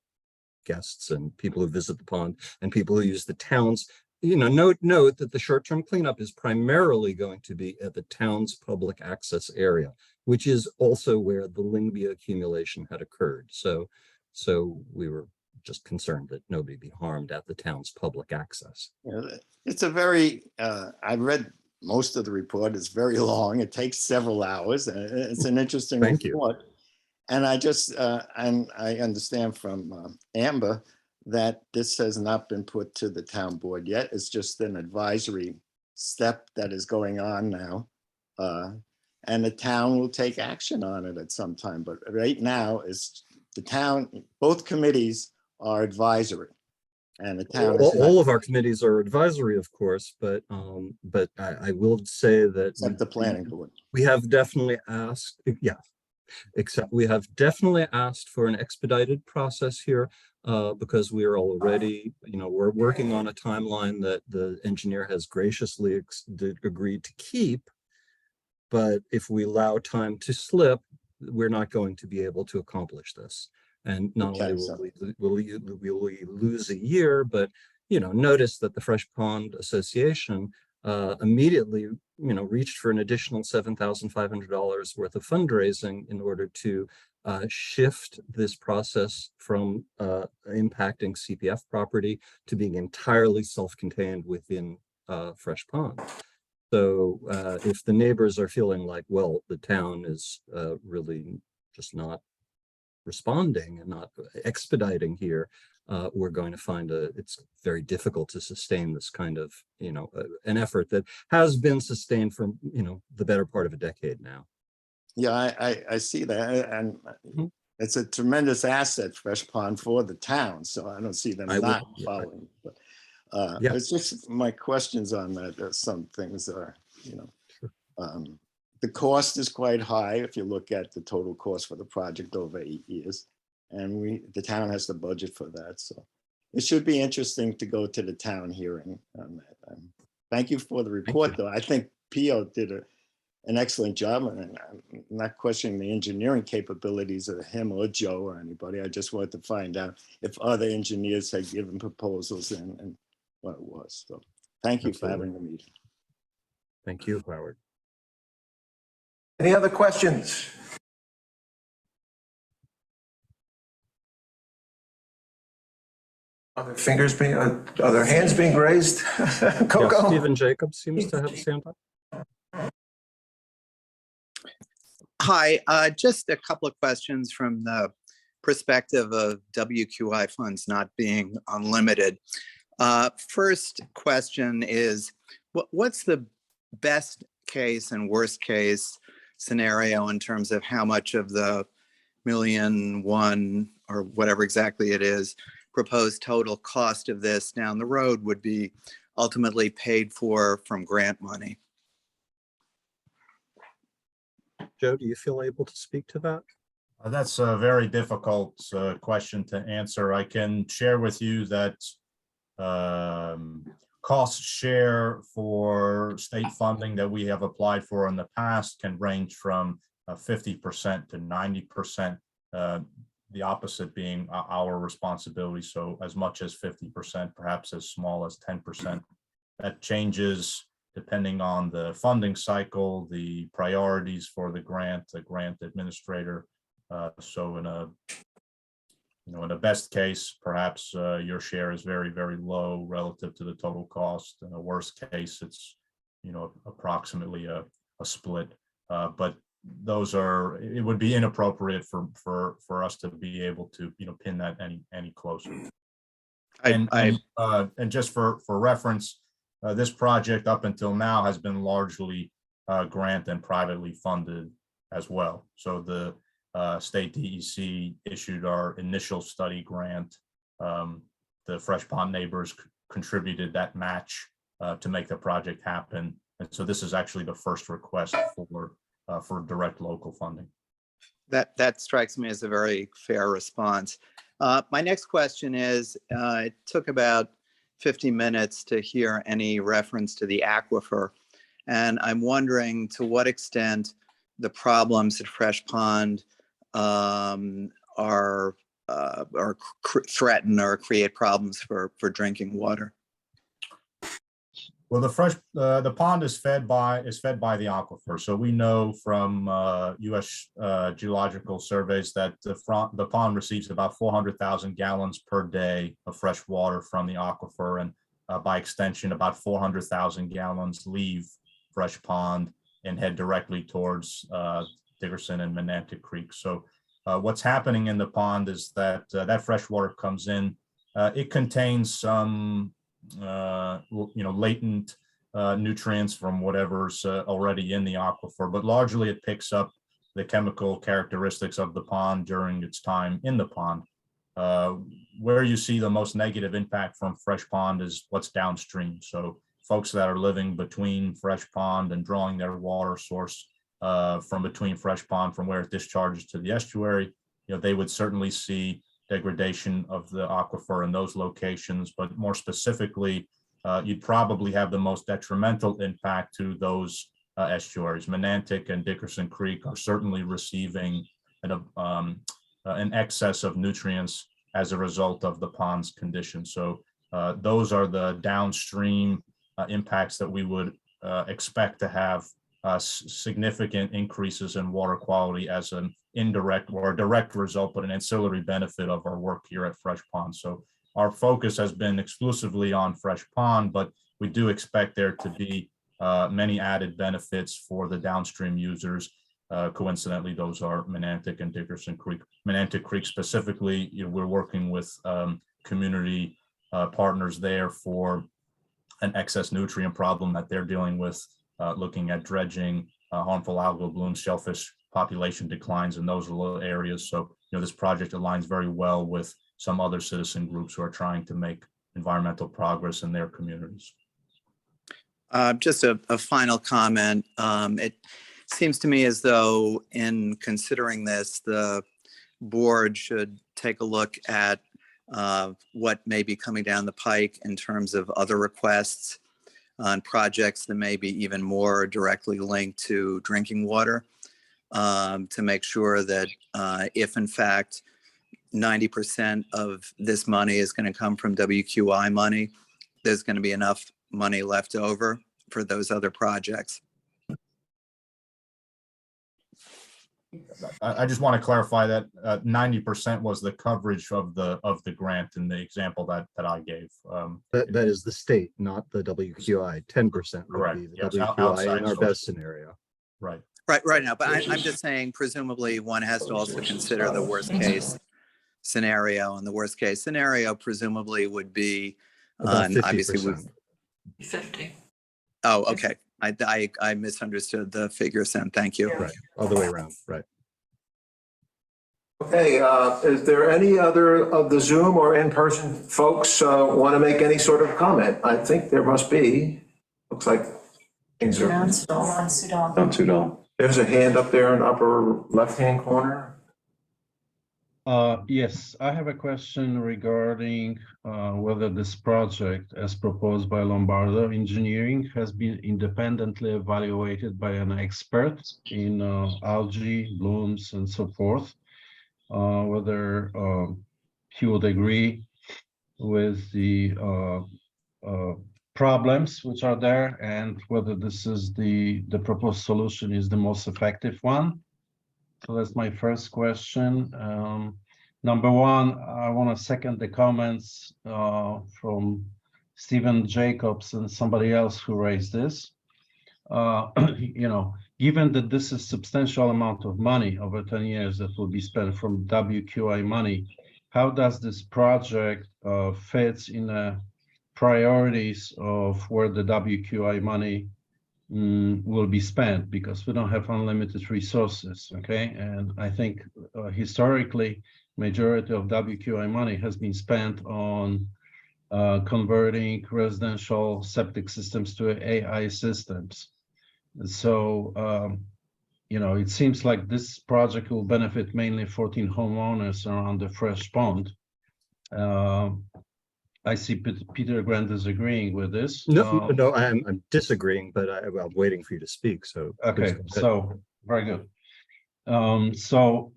guests and people who visit the pond and people who use the towns, note that the short-term cleanup is primarily going to be at the town's public access area, which is also where the Lyngby accumulation had occurred. So we were just concerned that nobody be harmed at the town's public access. It's a very, I read most of the report. It's very long. It takes several hours. It's an interesting Thank you. report. And I just, and I understand from Amber that this has not been put to the town board yet. It's just an advisory step that is going on now. And the town will take action on it at some time. But right now is the town, both committees are advisory. And the town is All of our committees are advisory, of course, but I will say that except the planning board. we have definitely asked, except we have definitely asked for an expedited process here, because we are already, we're working on a timeline that the engineer has graciously agreed to keep. But if we allow time to slip, we're not going to be able to accomplish this. And not Okay, only will we lose a year, but, notice that the Fresh Pond Association immediately, reached for an additional $7,500 worth of fundraising in order to shift this process from impacting CPF property to being entirely self-contained within Fresh Pond. So if the neighbors are feeling like, well, the town is really just not responding and not expediting here, we're going to find it's very difficult to sustain this kind of, an effort that has been sustained for, the better part of a decade now. Yeah, I see that. And it's a tremendous asset, Fresh Pond, for the town. So I don't see them not following. But it's just my questions on that. Some things are, the cost is quite high if you look at the total cost for the project over 8 years. And the town has the budget for that. So it should be interesting to go to the town hearing on that. Thank you for the report, though. I think Pio did an excellent job, and I'm not questioning the engineering capabilities of him or Joe or anybody. I just wanted to find out if other engineers had given proposals and what it was. So thank you for having the meeting. Thank you, Howard. Any other questions? Are their hands being raised? Coco? Yeah, Stephen Jacobs seems to have his hand up. Hi, just a couple of questions from the perspective of WQI funds not being unlimited. First question is, what's the best case and worst case scenario in terms of how much of the $1.1 million or whatever exactly it is proposed total cost of this down the road would be ultimately paid for from grant money? Joe, do you feel able to speak to that? That's a very difficult question to answer. I can share with you that cost share for state funding that we have applied for in the past can range from 50% to 90%, the opposite being our responsibility. So as much as 50%, perhaps as small as 10%. That changes depending on the funding cycle, the priorities for the grant administrator. So in a best case, perhaps your share is very, very low relative to the total cost. In a worst case, it's approximately a split. But it would be inappropriate for us to be able to pin that any closer. And just for reference, this project up until now has been largely grant and privately funded as well. So the state DEC issued our initial study grant. The Fresh Pond neighbors contributed that match to make the project happen. And so this is actually the first request for direct local funding. That strikes me as a very fair response. My next question is, it took about 50 minutes to hear any reference to the aquifer. And I'm wondering to what extent the problems at Fresh Pond are or threaten or create problems for drinking water? Well, the pond is fed by the aquifer. So we know from US geological surveys that the pond receives about 400,000 gallons per day of fresh water from the aquifer, and by extension, about 400,000 gallons leave Fresh Pond and head directly towards Dickerson and Menantic Creek. So what's happening in the pond is that that fresh water comes in. It contains some latent nutrients from whatever's already in the aquifer, but largely it picks up the chemical characteristics of the pond during its time in the pond. Where you see the most negative impact from Fresh Pond is what's downstream. So folks that are living between Fresh Pond and drawing their water source from between Fresh Pond from where it discharges to the estuary, they would certainly see degradation of the aquifer in those locations, but more specifically, you'd probably have the most detrimental impact to those estuaries. Menantic and Dickerson Creek are certainly receiving an excess of nutrients as a result of the pond's condition. So those are the downstream impacts that we would expect to have significant increases in water quality as an indirect or a direct result, but an ancillary benefit of our work here at Fresh Pond. So our focus has been exclusively on Fresh Pond, but we do expect there to be many added benefits for the downstream users. Coincidentally, those are Menantic and Dickerson Creek. Menantic Creek specifically, we're working with community partners there for an excess nutrient problem that they're dealing with, looking at dredging, harmful algal blooms, shellfish population declines in those little areas. So, this project aligns very well with some other citizen groups who are trying to make environmental progress in their communities. Just a final comment. It seems to me as though in considering this, the board should take a look at what may be coming down the pike in terms of other requests on projects that may be even more directly linked to drinking water, to make sure that if in fact 90% of this money is going to come from WQI money, there's going to be enough money left over for those other projects. I just want to clarify that 90% was the coverage of the grant in the example that I gave. That is the state, not the WQI. 10% would be the Yes, WQI outside in our source. best scenario. Right. Right now, but I'm just saying, presumably one has to also consider the worst case scenario, and the worst case scenario presumably would be About obviously 50%. 50. Oh, okay. I misunderstood the figure, Sam. Thank you. Right, all the way around, right. Okay, is there any other of the Zoom or in-person folks want to make any sort of comment? I think there must be. Looks like things are, there's a hand up there in the upper left-hand corner. Yes, I have a question regarding whether this project, as proposed by Lombardo Engineering, has been independently evaluated by an expert in algae blooms and so forth. Whether he would agree with the problems which are there, and whether this is the proposed solution is the most effective one. So that's my first question. Number one, I want to second the comments from Stephen Jacobs and somebody else who raised this. Given that this is substantial amount of money over 10 years that will be spent from WQI money, how does this project fits in the priorities of where the WQI money will be spent, because we don't have unlimited resources, okay? And I think historically, majority of WQI money has been spent on converting residential septic systems to AI systems. So, it seems like this project will benefit mainly 14 homeowners around the Fresh Pond. I see Peter Grant is agreeing with this. No, I'm disagreeing, but I'm waiting for you to speak. So okay, so very good. So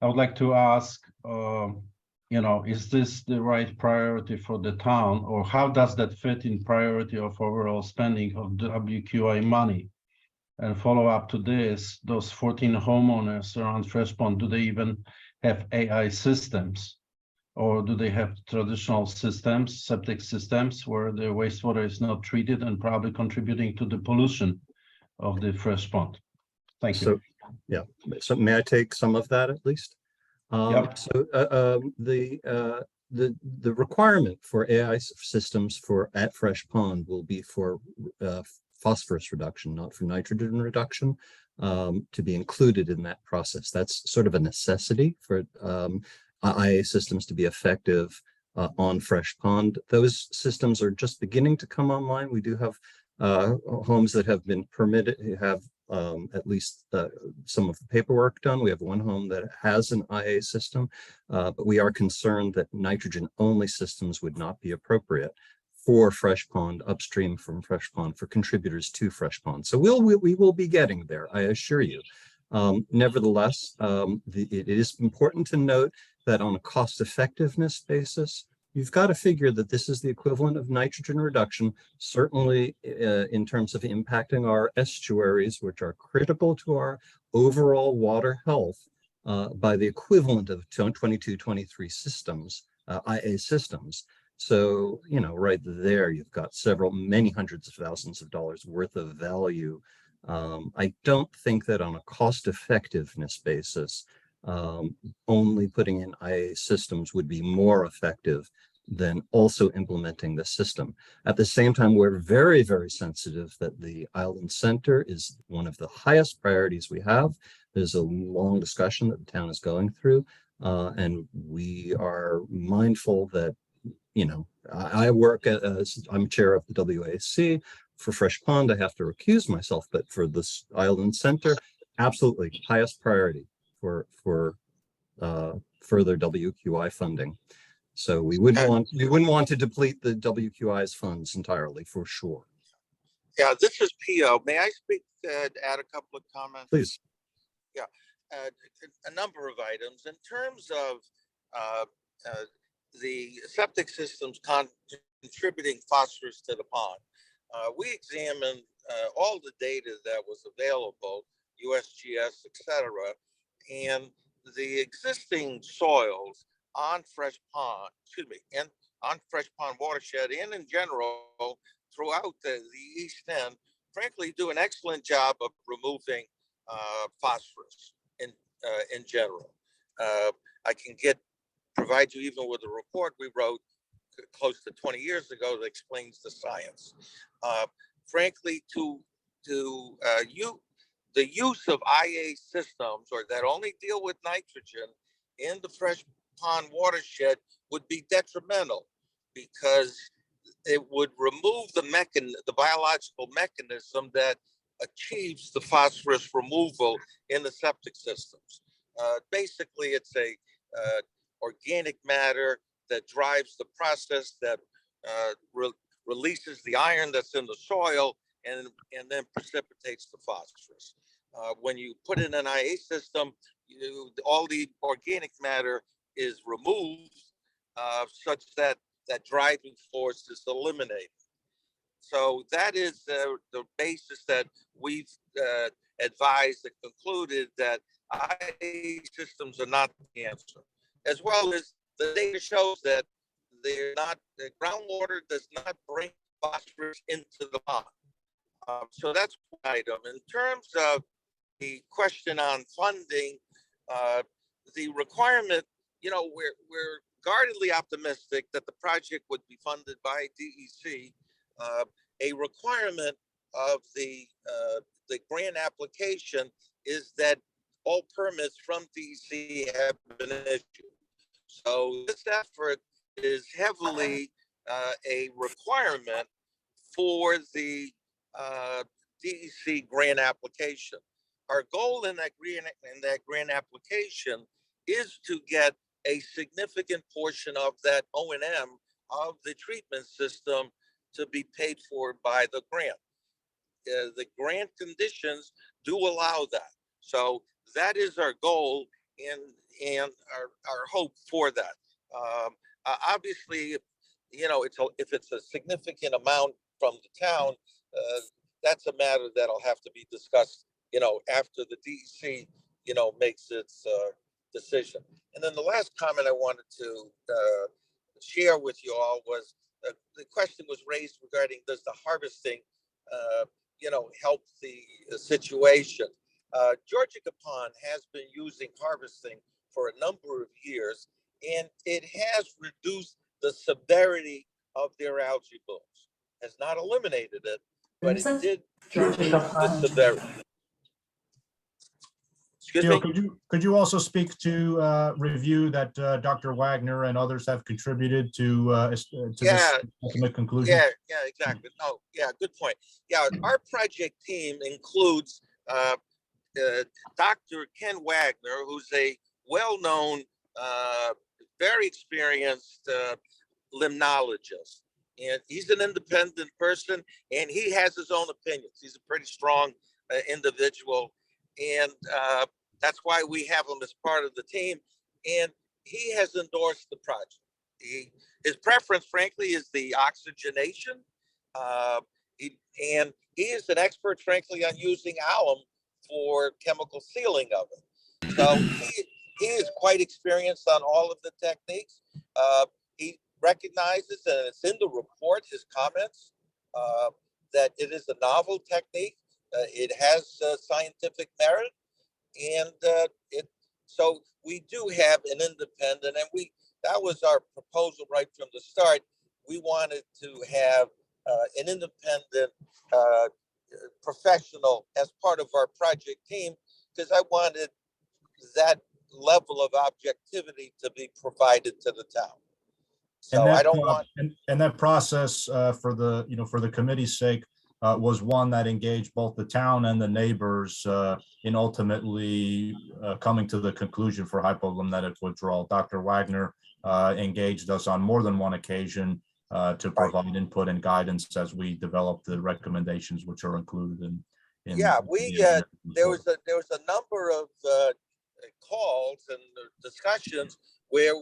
I would like to ask, is this the right priority for the town, or how does that fit in priority of overall spending of the WQI money? And follow up to this, those 14 homeowners around Fresh Pond, do they even have AI systems? Or do they have traditional systems, septic systems, where the wastewater is not treated and probably contributing to the pollution of the Fresh Pond? Thank you. So, yeah, so may I take some of that at least? Yep. So the requirement for AI systems at Fresh Pond will be for phosphorus reduction, not for nitrogen reduction, to be included in that process. That's sort of a necessity for IA systems to be effective on Fresh Pond. Those systems are just beginning to come online. We do have homes that have been permitted, have at least some of the paperwork done. We have one home that has an IA system, but we are concerned that nitrogen-only systems would not be appropriate for Fresh Pond, upstream from Fresh Pond, for contributors to Fresh Pond. So we will be getting there, I assure you. Nevertheless, it is important to note that on a cost effectiveness basis, you've got to figure that this is the equivalent of nitrogen reduction, certainly in terms of impacting our estuaries, which are critical to our overall water health, by the equivalent of 22-23 systems, IA systems. So, right there, you've got many hundreds of thousands of dollars worth of value. I don't think that on a cost effectiveness basis, only putting in IA systems would be more effective than also implementing the system. At the same time, we're very, very sensitive that the Island Center is one of the highest priorities we have. There's a long discussion that the town is going through, and we are mindful that, I work as I'm chair of the WAC. For Fresh Pond, I have to recuse myself, but for this Island Center, absolutely highest priority for further WQI funding. So we wouldn't want to deplete the WQI's funds entirely, for sure. Yeah, this is P.O. May I speak, add a couple of comments? Please. Yeah, a number of items. In terms of the septic systems contributing phosphorus to the pond, we examined all the data that was available, USGS, etc., and the existing soils on Fresh Pond, and on Fresh Pond watershed, and in general throughout the East End, frankly, do an excellent job of removing phosphorus in general. I can provide you even with a report we wrote close to 20 years ago that explains the science. Frankly, the use of IA systems, or that only deal with nitrogen in the Fresh Pond watershed, would be detrimental, because it would remove the biological mechanism that achieves the phosphorus removal in the septic systems. Basically, it's a organic matter that drives the process that releases the iron that's in the soil and then precipitates the phosphorus. When you put in an IA system, all the organic matter is removed, such that that driving force is eliminated. So that is the basis that we've advised and concluded that IA systems are not the answer, as well as the data shows that the groundwater does not bring phosphorus into the pond. So that's one item. In terms of the question on funding, the requirement, we're guardedly optimistic that the project would be funded by DEC. A requirement of the grant application is that all permits from DEC have been issued. So this effort is heavily a requirement for the DEC grant application. Our goal in that grant application is to get a significant portion of that O&M of the treatment system to be paid for by the grant. The grant conditions do allow that. So that is our goal, and our hope for that. Obviously, if it's a significant amount from the town, that's a matter that'll have to be discussed, after the DEC, makes its decision. And then the last comment I wanted to share with you all was the question was raised regarding, does the harvesting, help the situation? Georgia Pond has been using harvesting for a number of years, and it has reduced the severity of their algae blooms. Has not eliminated it, but it did reduce the severity. Excuse Gio, me? could you also speak to review that Dr. Wagner and others have contributed to this ultimate conclusion? Yeah, exactly. Oh, yeah, good point. Yeah, our project team includes Dr. Ken Wagner, who's a well-known, very experienced limnologist. And he's an independent person, and he has his own opinions. He's a pretty strong individual. And that's why we have him as part of the team. And he has endorsed the project. His preference, frankly, is the oxygenation. And he is an expert, frankly, on using alum for chemical sealing of it. So he is quite experienced on all of the techniques. He recognizes, and it's in the report, his comments, that it is a novel technique. It has scientific merit, and so we do have an independent, and that was our proposal right from the start. We wanted to have an independent professional as part of our project team, because I wanted that level of objectivity to be provided to the town. So And that, I don't want. And that process for the committee's sake was one that engaged both the town and the neighbors in ultimately coming to the conclusion for hypolimnetic withdrawal. Dr. Wagner engaged us on more than one occasion to provide input and guidance as we developed the recommendations, which are included in. Yeah, there was a number of calls and discussions where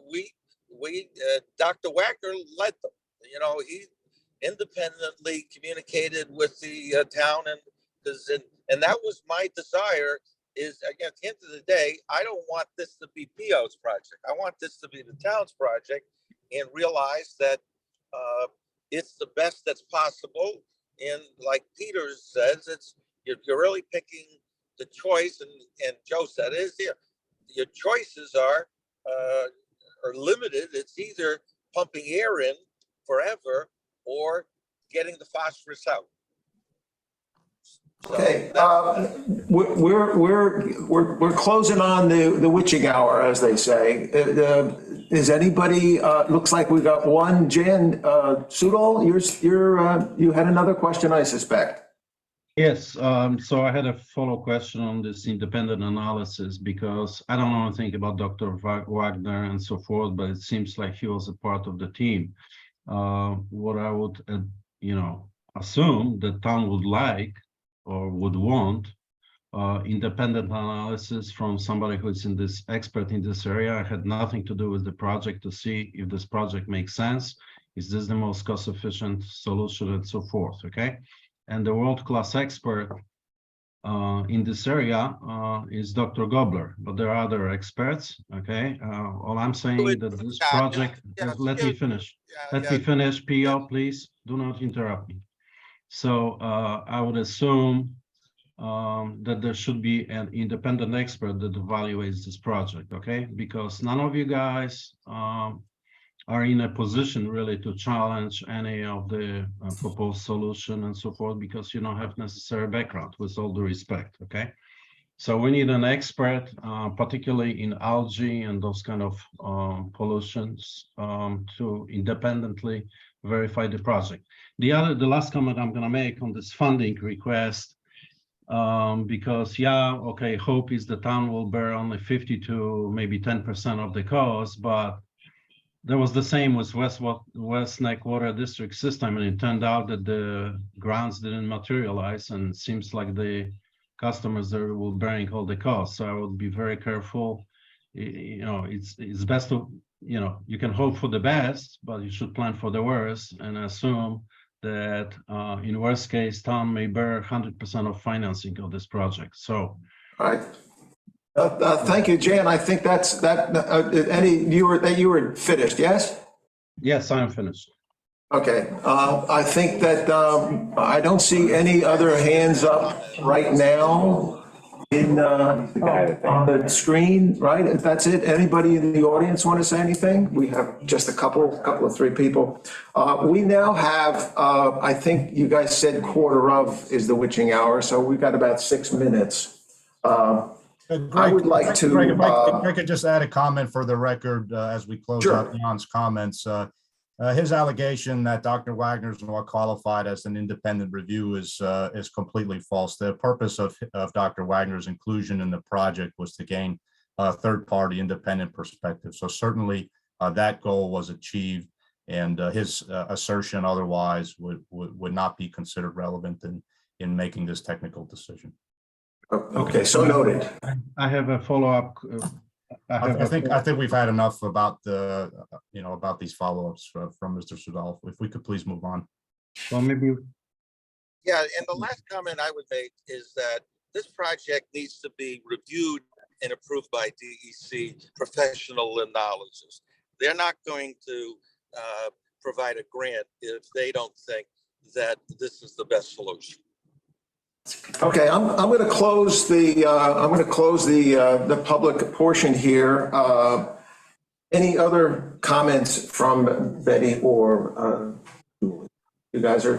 Dr. Wagner led them. He independently communicated with the town, and that was my desire. Is, again, at the end of the day, I don't want this to be PO's project. I want this to be the town's project, and realize that it's the best that's possible. And like Peter says, you're really picking the choice, and Joe said is your choices are limited. It's either pumping air in forever or getting the phosphorus out. So Okay, we're closing on the witching hour, as they say. Is anybody? Looks like we got one. Jan Sudol, you had another question, I suspect. Yes, so I had a follow question on this independent analysis, because I don't know anything about Dr. Wagner and so forth, but it seems like he was a part of the team. What I would, assume the town would like or would want independent analysis from somebody who's expert in this area. I had nothing to do with the project to see if this project makes sense. Is this the most cost-efficient solution and so forth, okay? And the world-class expert in this area is Dr. Gobler, but there are other experts, okay? All I'm saying that this project, let me finish. Let me finish, PO, please, do not interrupt me. So I would assume that there should be an independent expert that evaluates this project, okay? Because none of you guys are in a position really to challenge any of the proposed solution and so forth, because you don't have necessary background, with all due respect, okay? So we need an expert, particularly in algae and those kind of pollutions, to independently verify the project. The last comment I'm gonna make on this funding request, because hope is the town will bear only 50 to maybe 10% of the cost, but there was the same with West Neck Water District system, and it turned out that the grants didn't materialize, and it seems like the customers there were bearing all the costs. So I would be very careful you know, it's best to, you know, you can hope for the best, but you should plan for the worst and assume that in worst case, town may bear 100% of financing of this project. So, All right. Thank you, Jan. I think that's that. You were finished, yes? yes, I am finished. Okay. I think that I don't see any other hands up right now on the screen, right? If that's it, anybody in the audience want to say anything? We have just a couple of three people. We now have, I think you guys said 1/4 is the witching hour, so we've got about 6 minutes. I would like to. Greg, if I could just add a comment for the record as we close Sure. out Jan's comments. His allegation that Dr. Wagner is not qualified as an independent review is completely false. The purpose of Dr. Wagner's inclusion in the project was to gain a third-party independent perspective. So certainly that goal was achieved, and his assertion otherwise would not be considered relevant in making this technical decision. Okay, so noted. I have a follow-up. I think we've had enough about about these follow-ups from Mr. Sudolph. If we could please move on. Well, maybe. Yeah, and the last comment I would make is that this project needs to be reviewed and approved by DEC professional analysis. They're not going to provide a grant if they don't think that this is the best solution. Okay, I'm going to close the public portion here. Any other comments from Betty or you guys are?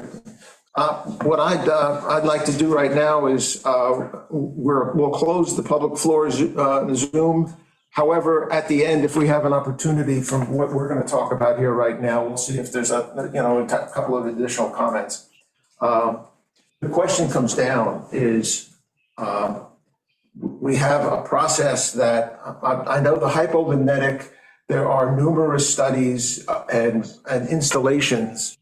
What I'd like to do right now is we'll close the public floor Zoom. However, at the end, if we have an opportunity from what we're going to talk about here right now, we'll see if there's a couple of additional comments. The question comes down is we have a process that I know the hypomimetic, there are numerous studies and installations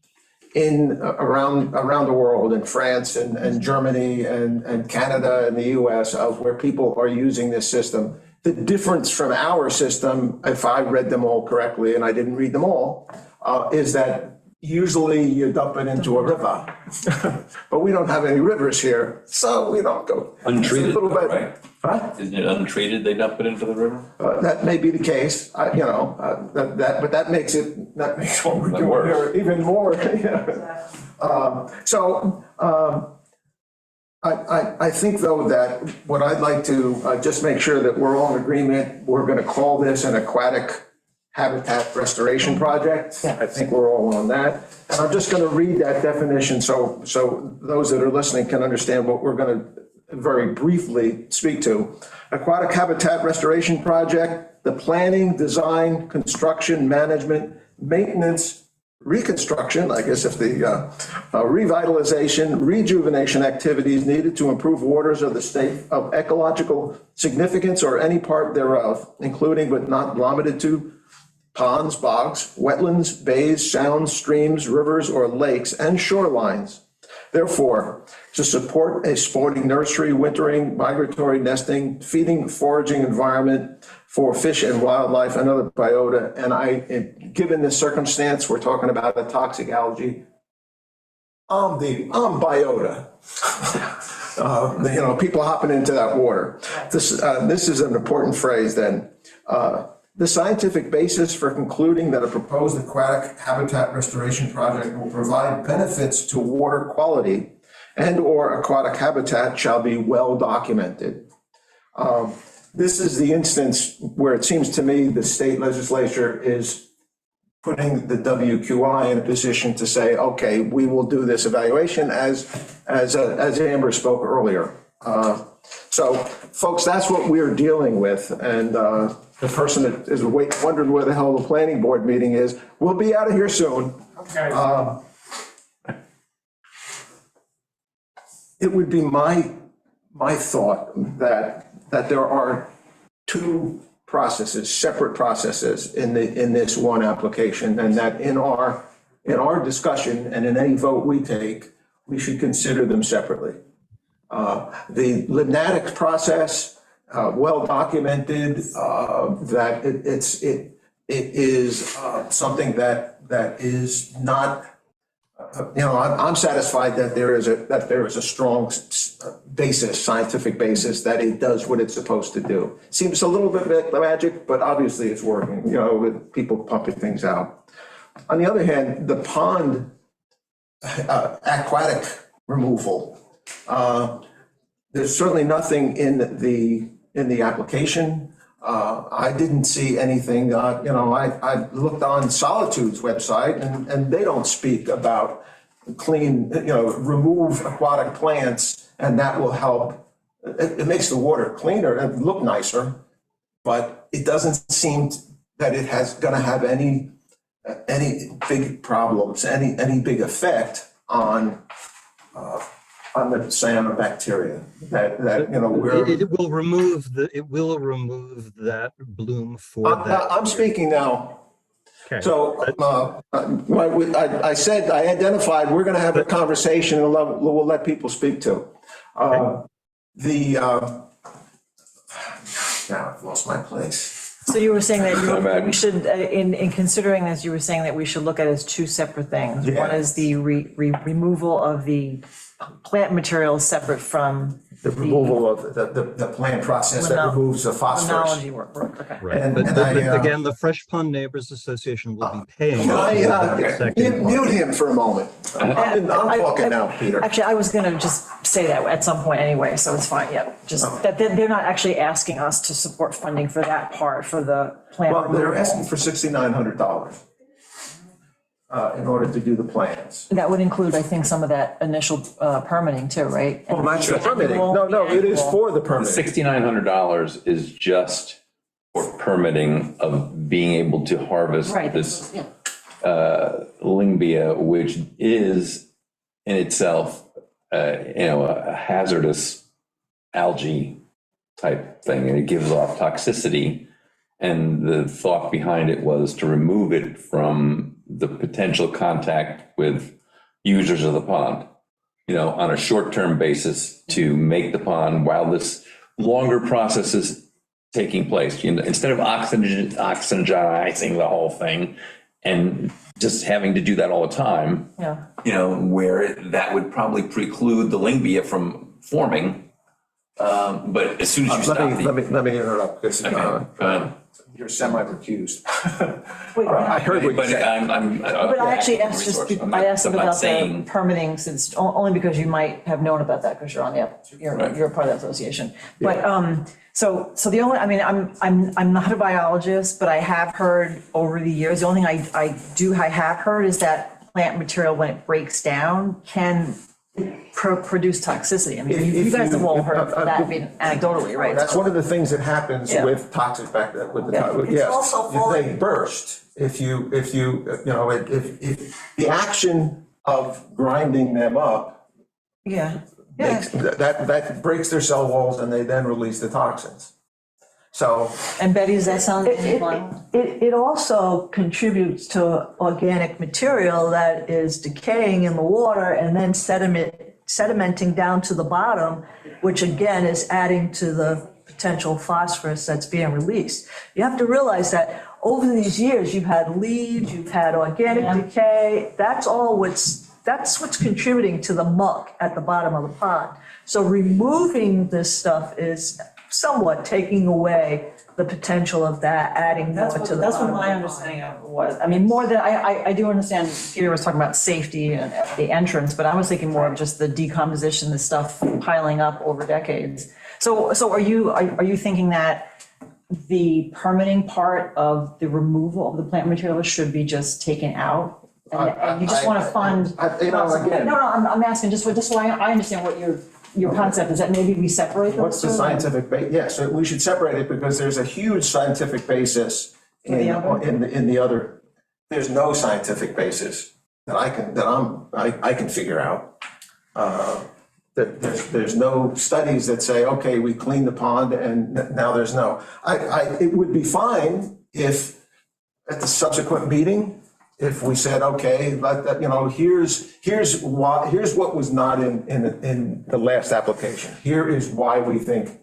around the world, in France and Germany and Canada and the US, of where people are using this system. The difference from our system, if I read them all correctly, and I didn't read them all, is that usually you dump it into a river, but we don't have any rivers here, so we don't go. Untreated, a little bit, right? Huh? Isn't it untreated? They dump it into the river? That may be the case, but that makes what we're doing here even more. I think though that what I'd like to just make sure that we're all in agreement, we're going to call this an aquatic habitat restoration project. I think we're all on that. And I'm just going to read that definition so those that are listening can understand what we're going to very briefly speak to. Aquatic habitat restoration project, the planning, design, construction, management, maintenance, reconstruction, I guess if the revitalization, rejuvenation activities needed to improve waters of the state of ecological significance or any part thereof, including but not limited to ponds, bogs, wetlands, bays, sounds, streams, rivers, or lakes, and shorelines. Therefore, to support a sporting nursery, wintering, migratory nesting, feeding, foraging environment for fish and wildlife and other biota, and given this circumstance, we're talking about a toxic algae, biota. People hopping into that water. This is an important phrase then. The scientific basis for concluding that a proposed aquatic habitat restoration project will provide benefits to water quality and/or aquatic habitat shall be well documented. This is the instance where it seems to me the state legislature is putting the WQI in a position to say, okay, we will do this evaluation as Amber spoke earlier. So folks, that's what we're dealing with. And the person that is wondering where the hell the planning board meeting is, we'll be out of here soon. Okay. It would be my thought that there are two processes, separate processes in this one application, and that in our discussion and in any vote we take, we should consider them separately. The limnatic process well documented, that it is something that is not, I'm satisfied that there is a strong basis, scientific basis, that it does what it's supposed to do. Seems a little bit magic, but obviously it's working, with people pumping things out. On the other hand, the pond aquatic removal, there's certainly nothing in the application. I didn't see anything, I looked on Solitude's website and they don't speak about clean, remove aquatic plants and that will help. It makes the water cleaner and look nicer, but it doesn't seem that it has gonna have any big problems, any big effect on the cyanobacteria that we're. It will remove that bloom for that. I'm speaking now. Okay. So I said, I identified, we're going to have a conversation and we'll let people speak to. Now I've lost my place. So you were saying that Not bad. we should, in considering this, you were saying that we should look at it as two separate things. Yeah. One is the removal of the plant materials separate from The removal of the plant process that removes the phosphorus. phenology work, okay. Right, And- but and I, again, the Fresh Pond Neighbors Association will be paying. Mute him for a moment. I'm talking now, Peter. Actually, I was gonna just say that at some point anyway, so it's fine, yeah. Just that they're not actually asking us to support funding for that part, for the plant. Well, they're removal. asking for $6,900 in order to do the plans. That would include, I think, some of that initial permitting too, right? Oh, not the permitting. No, it is for the permitting. $6,900 is just for permitting of being able to harvest Right. this Yeah. Lyngbia, which is in itself, a hazardous algae type thing, and it gives off toxicity. And the thought behind it was to remove it from the potential contact with users of the pond, on a short-term basis to make the pond, while this longer process is taking place, instead of oxygenizing the whole thing and just having to do that all the time, Yeah. where that would probably preclude the Lyngbia from forming. But as soon as you stop Let me interrupt, because you're semi-recused. I heard what you But said. But I actually asked I asked them I'm not about the saying, permitting since, only because you might have known about that because you're on you're a part of that association. But, so the only, I'm not a biologist, but I have heard over the years, the only thing I have heard is that plant material, when it breaks down, can produce toxicity. I mean, you guys have all heard of that, anecdotally, right? That's one of the things that happens Yeah. with toxic bacteria, with the, Yeah. yes. also If they burst, if the action of grinding them up Yeah. makes, that breaks their cell walls and they then release the toxins. So, And Betty, does that sound? It also contributes to organic material that is decaying in the water and then sedimenting down to the bottom, which again is adding to the potential phosphorus that's being released. You have to realize that over these years, you've had leaves, you've had organic decay. That's what's contributing to the muck at the bottom of the pond. So removing this stuff is somewhat taking away the potential of that, adding more to the That's what bottom. my understanding of it was. I mean, more than, I do understand Peter was talking about safety and the entrance, but I was thinking more of just the decomposition, the stuff piling up over decades. So are you thinking that the permitting part of the removal of the plant material should be just taken out? And you just want to fund? again. No, I'm asking just so I understand what your concept is, that maybe we separate those two? what's the scientific yes, we should separate it because there's a huge scientific basis in the other. There's no scientific basis that I can figure out. There's no studies that say, okay, we cleaned the pond and now there's no. It would be fine if at the subsequent meeting, if we said, okay, here's what was not in the last application. Here is why we think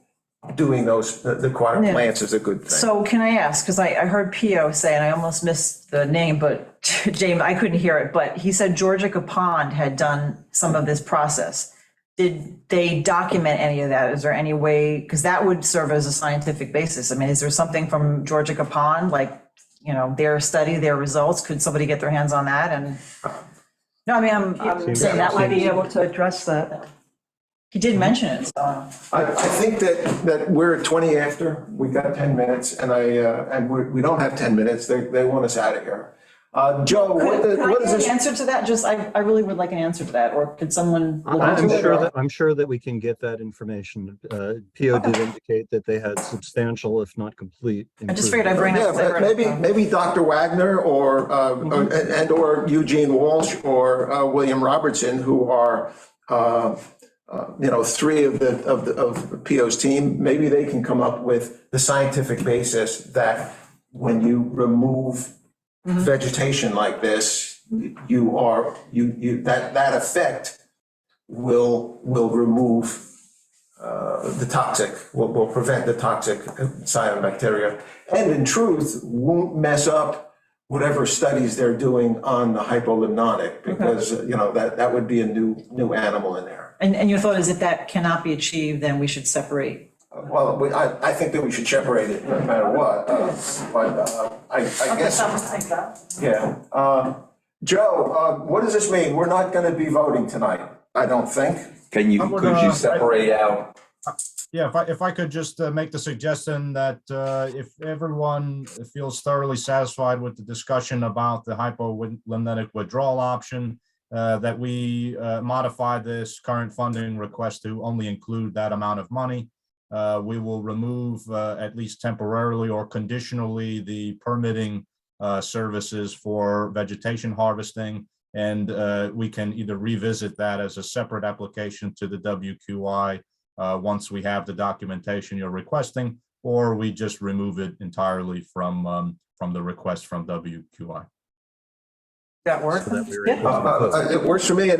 doing those, the aquatic Yeah. plants is a good thing. So can I ask, because I heard Pio say, and I almost missed the name, but James, I couldn't hear it, but he said Georgica Pond had done some of this process. Did they document any of that? Is there any way, because that would serve as a scientific basis. I mean, is there something from Georgica Pond, like, you know, their study, their results? Could somebody get their hands on that? And, no, I mean, I'm saying that would be able to address that. He did mention it, so. I think that we're at 20 after, we got 10 minutes, and we don't have 10 minutes, they want us out of here. Joe, what Could I is get this? an answer to that? Just, I really would like an answer to that, or could someone look into it? I'm sure that we can get that information. PO did indicate that they had substantial, if not complete. I just figured I'd bring Yeah, up. but maybe Dr. Wagner or Eugene Walsh or William Robertson, who are, three of PO's team, maybe they can come up with the scientific basis that when you remove vegetation like this, that effect will remove the toxic, will prevent the toxic cyanobacteria, and in truth, won't mess up whatever studies they're doing on the hypolimnotic, because, that would be a new animal in there. And your thought is if that cannot be achieved, then we should separate? Well, I think that we should separate it no matter what, but I guess, yeah. Joe, what does this mean? We're not gonna be voting tonight, I don't think. Could you separate out? Yeah, if I could just make the suggestion that if everyone feels thoroughly satisfied with the discussion about the hypolimnetic withdrawal option, that we modify this current funding request to only include that amount of money. We will remove, at least temporarily or conditionally, the permitting services for vegetation harvesting. And we can either revisit that as a separate application to the WQI once we have the documentation you're requesting, or we just remove it entirely from the request from WQI. That work? So that we were able to It works for me, and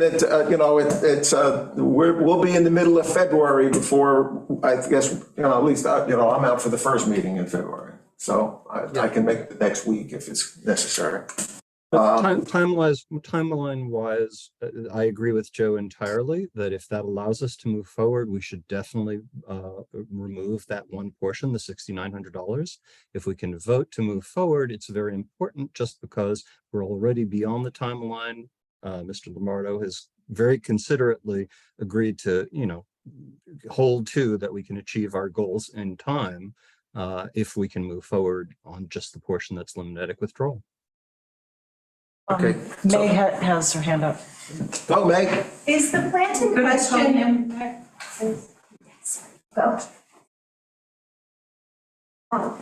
we'll be in the middle of February before, I guess, at least, I'm out for the first meeting in February. So I can make it the next week if it's necessary. But timeline-wise, I agree with Joe entirely that if that allows us to move forward, we should definitely remove that one portion, the $6,900. If we can vote to move forward, it's very important just because we're already beyond the timeline. Mr. Lombardo has very considerately agreed to, hold to that we can achieve our goals in time if we can move forward on just the portion that's limnetic withdrawal. Okay. May has her hand up. Go, Meg. Is the plant in Could I call question? him? Go. I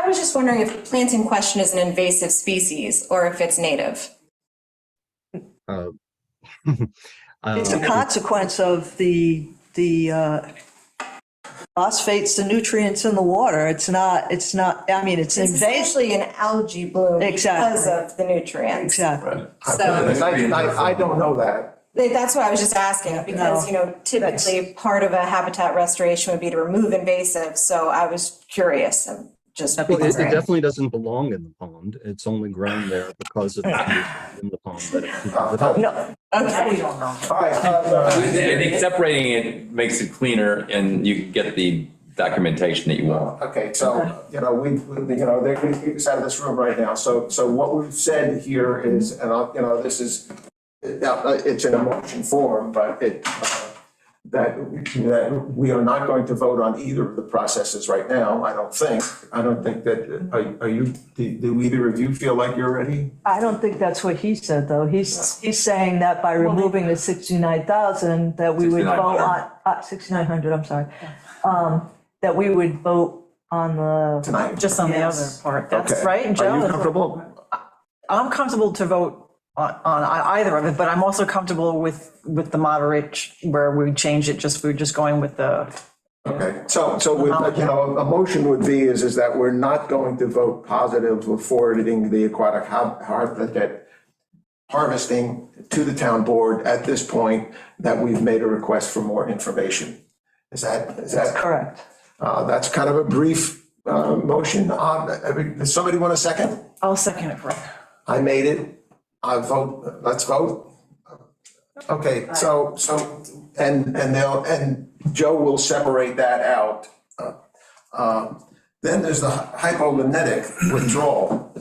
was just wondering if the plant in question is an invasive species or if it's native. It's a consequence of the phosphates, the nutrients in the water. It's not, I mean, it's It's invasive. essentially an algae bloom Exactly. because of the nutrients. Exactly. So I don't know that. that's why I was just asking, because, typically part of a habitat restoration would be to remove invasive. So I was curious. I'm just It wondering. definitely doesn't belong in the pond. It's only grown there because of the pollution in the pond that it developed. No, Okay. We don't know. All right. I think separating it makes it cleaner and you get the documentation that you want. Okay, so, they're gonna kick us out of this room right now. So what we've said here is, and this is, it's in a motion form, but that we are not going to vote on either of the processes right now, I don't think. I don't think that, are you, do either of you feel like you're ready? I don't think that's what he said, though. He's saying that by removing the 69,000, that we would vote on, 6,900, I'm sorry. That we would vote on the. Tonight? Just on the other Yes. part. That's Okay. right, Joe? Are you comfortable? I'm comfortable to vote on either of it, but I'm also comfortable with the moderate where we change it, we're just going with the. Okay, so a motion would be is that we're not going to vote positive for forwarding the aquatic habitat harvesting to the town board at this point, that we've made a request for more information. Is that Correct. That's kind of a brief motion. Does somebody want a second? I'll second it, Brooke. I made it. I vote, let's vote. Okay, so, and Joe will separate that out. Then there's the hypolimnetic withdrawal.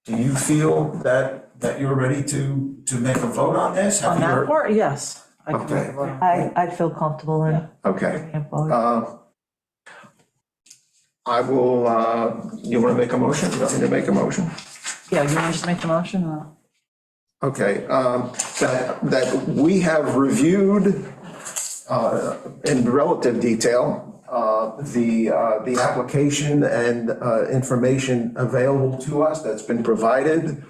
Do you feel that you're ready to make a vote on this? Have On you that heard- part, yes. I can Okay. make a vote on that. I feel comfortable in. Okay. in voting. I will, you want to make a motion? You want me to make a motion? Yeah, you want to just make the motion or? Okay, that we have reviewed in relative detail the application and information available to us that's been provided,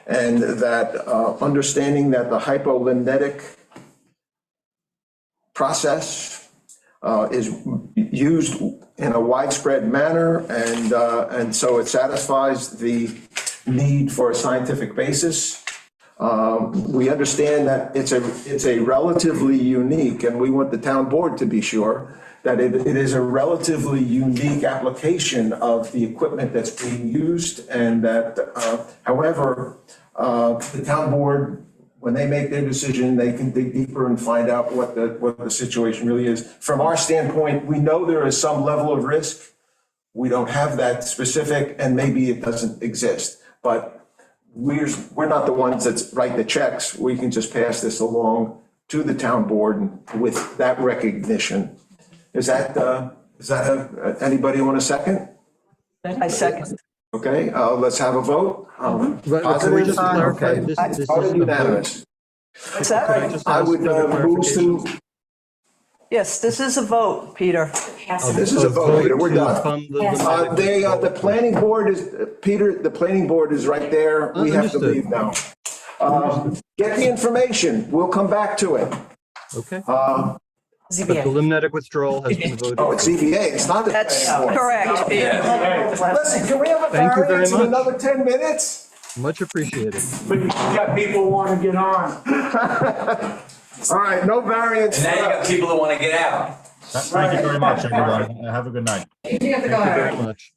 and that understanding that the hypolimnetic process is used in a widespread manner, and so it satisfies the need for a scientific basis. We understand that it's a relatively unique, and we want the town board to be sure that it is a relatively unique application of the equipment that's being used, and that, however, the town board, when they make their decision, they can dig deeper and find out what the situation really is. From our standpoint, we know there is some level of risk. We don't have that specific, and maybe it doesn't exist, but we're not the ones that write the checks. We can just pass this along to the town board with that recognition. Is that anybody want a second? I second. Okay, let's have a vote. But can we Positive? just clarify, Okay. this is Voted a vote. unanimous. What's that? Can I just I ask would for the move to, clarification? Yes, this is a vote, Peter. this is a vote, Peter, we're to done. fund the Yes. Lumnetic The planning board is, Peter, the planning board is right there. We have to Understood. leave now. Get the information. We'll come back to it. Okay, but the ZBA. Lumnetic withdrawal has been voted. Oh, it's ZBA, it's not the That's planning board. correct, Peter. Listen, can we have a Thank you very variance in much. another 10 minutes? Much appreciated. But you got people want to get on. All right, no variance. And now you got people that want to get out. Thank you very much, everyone. Have a good night. Thank you very much.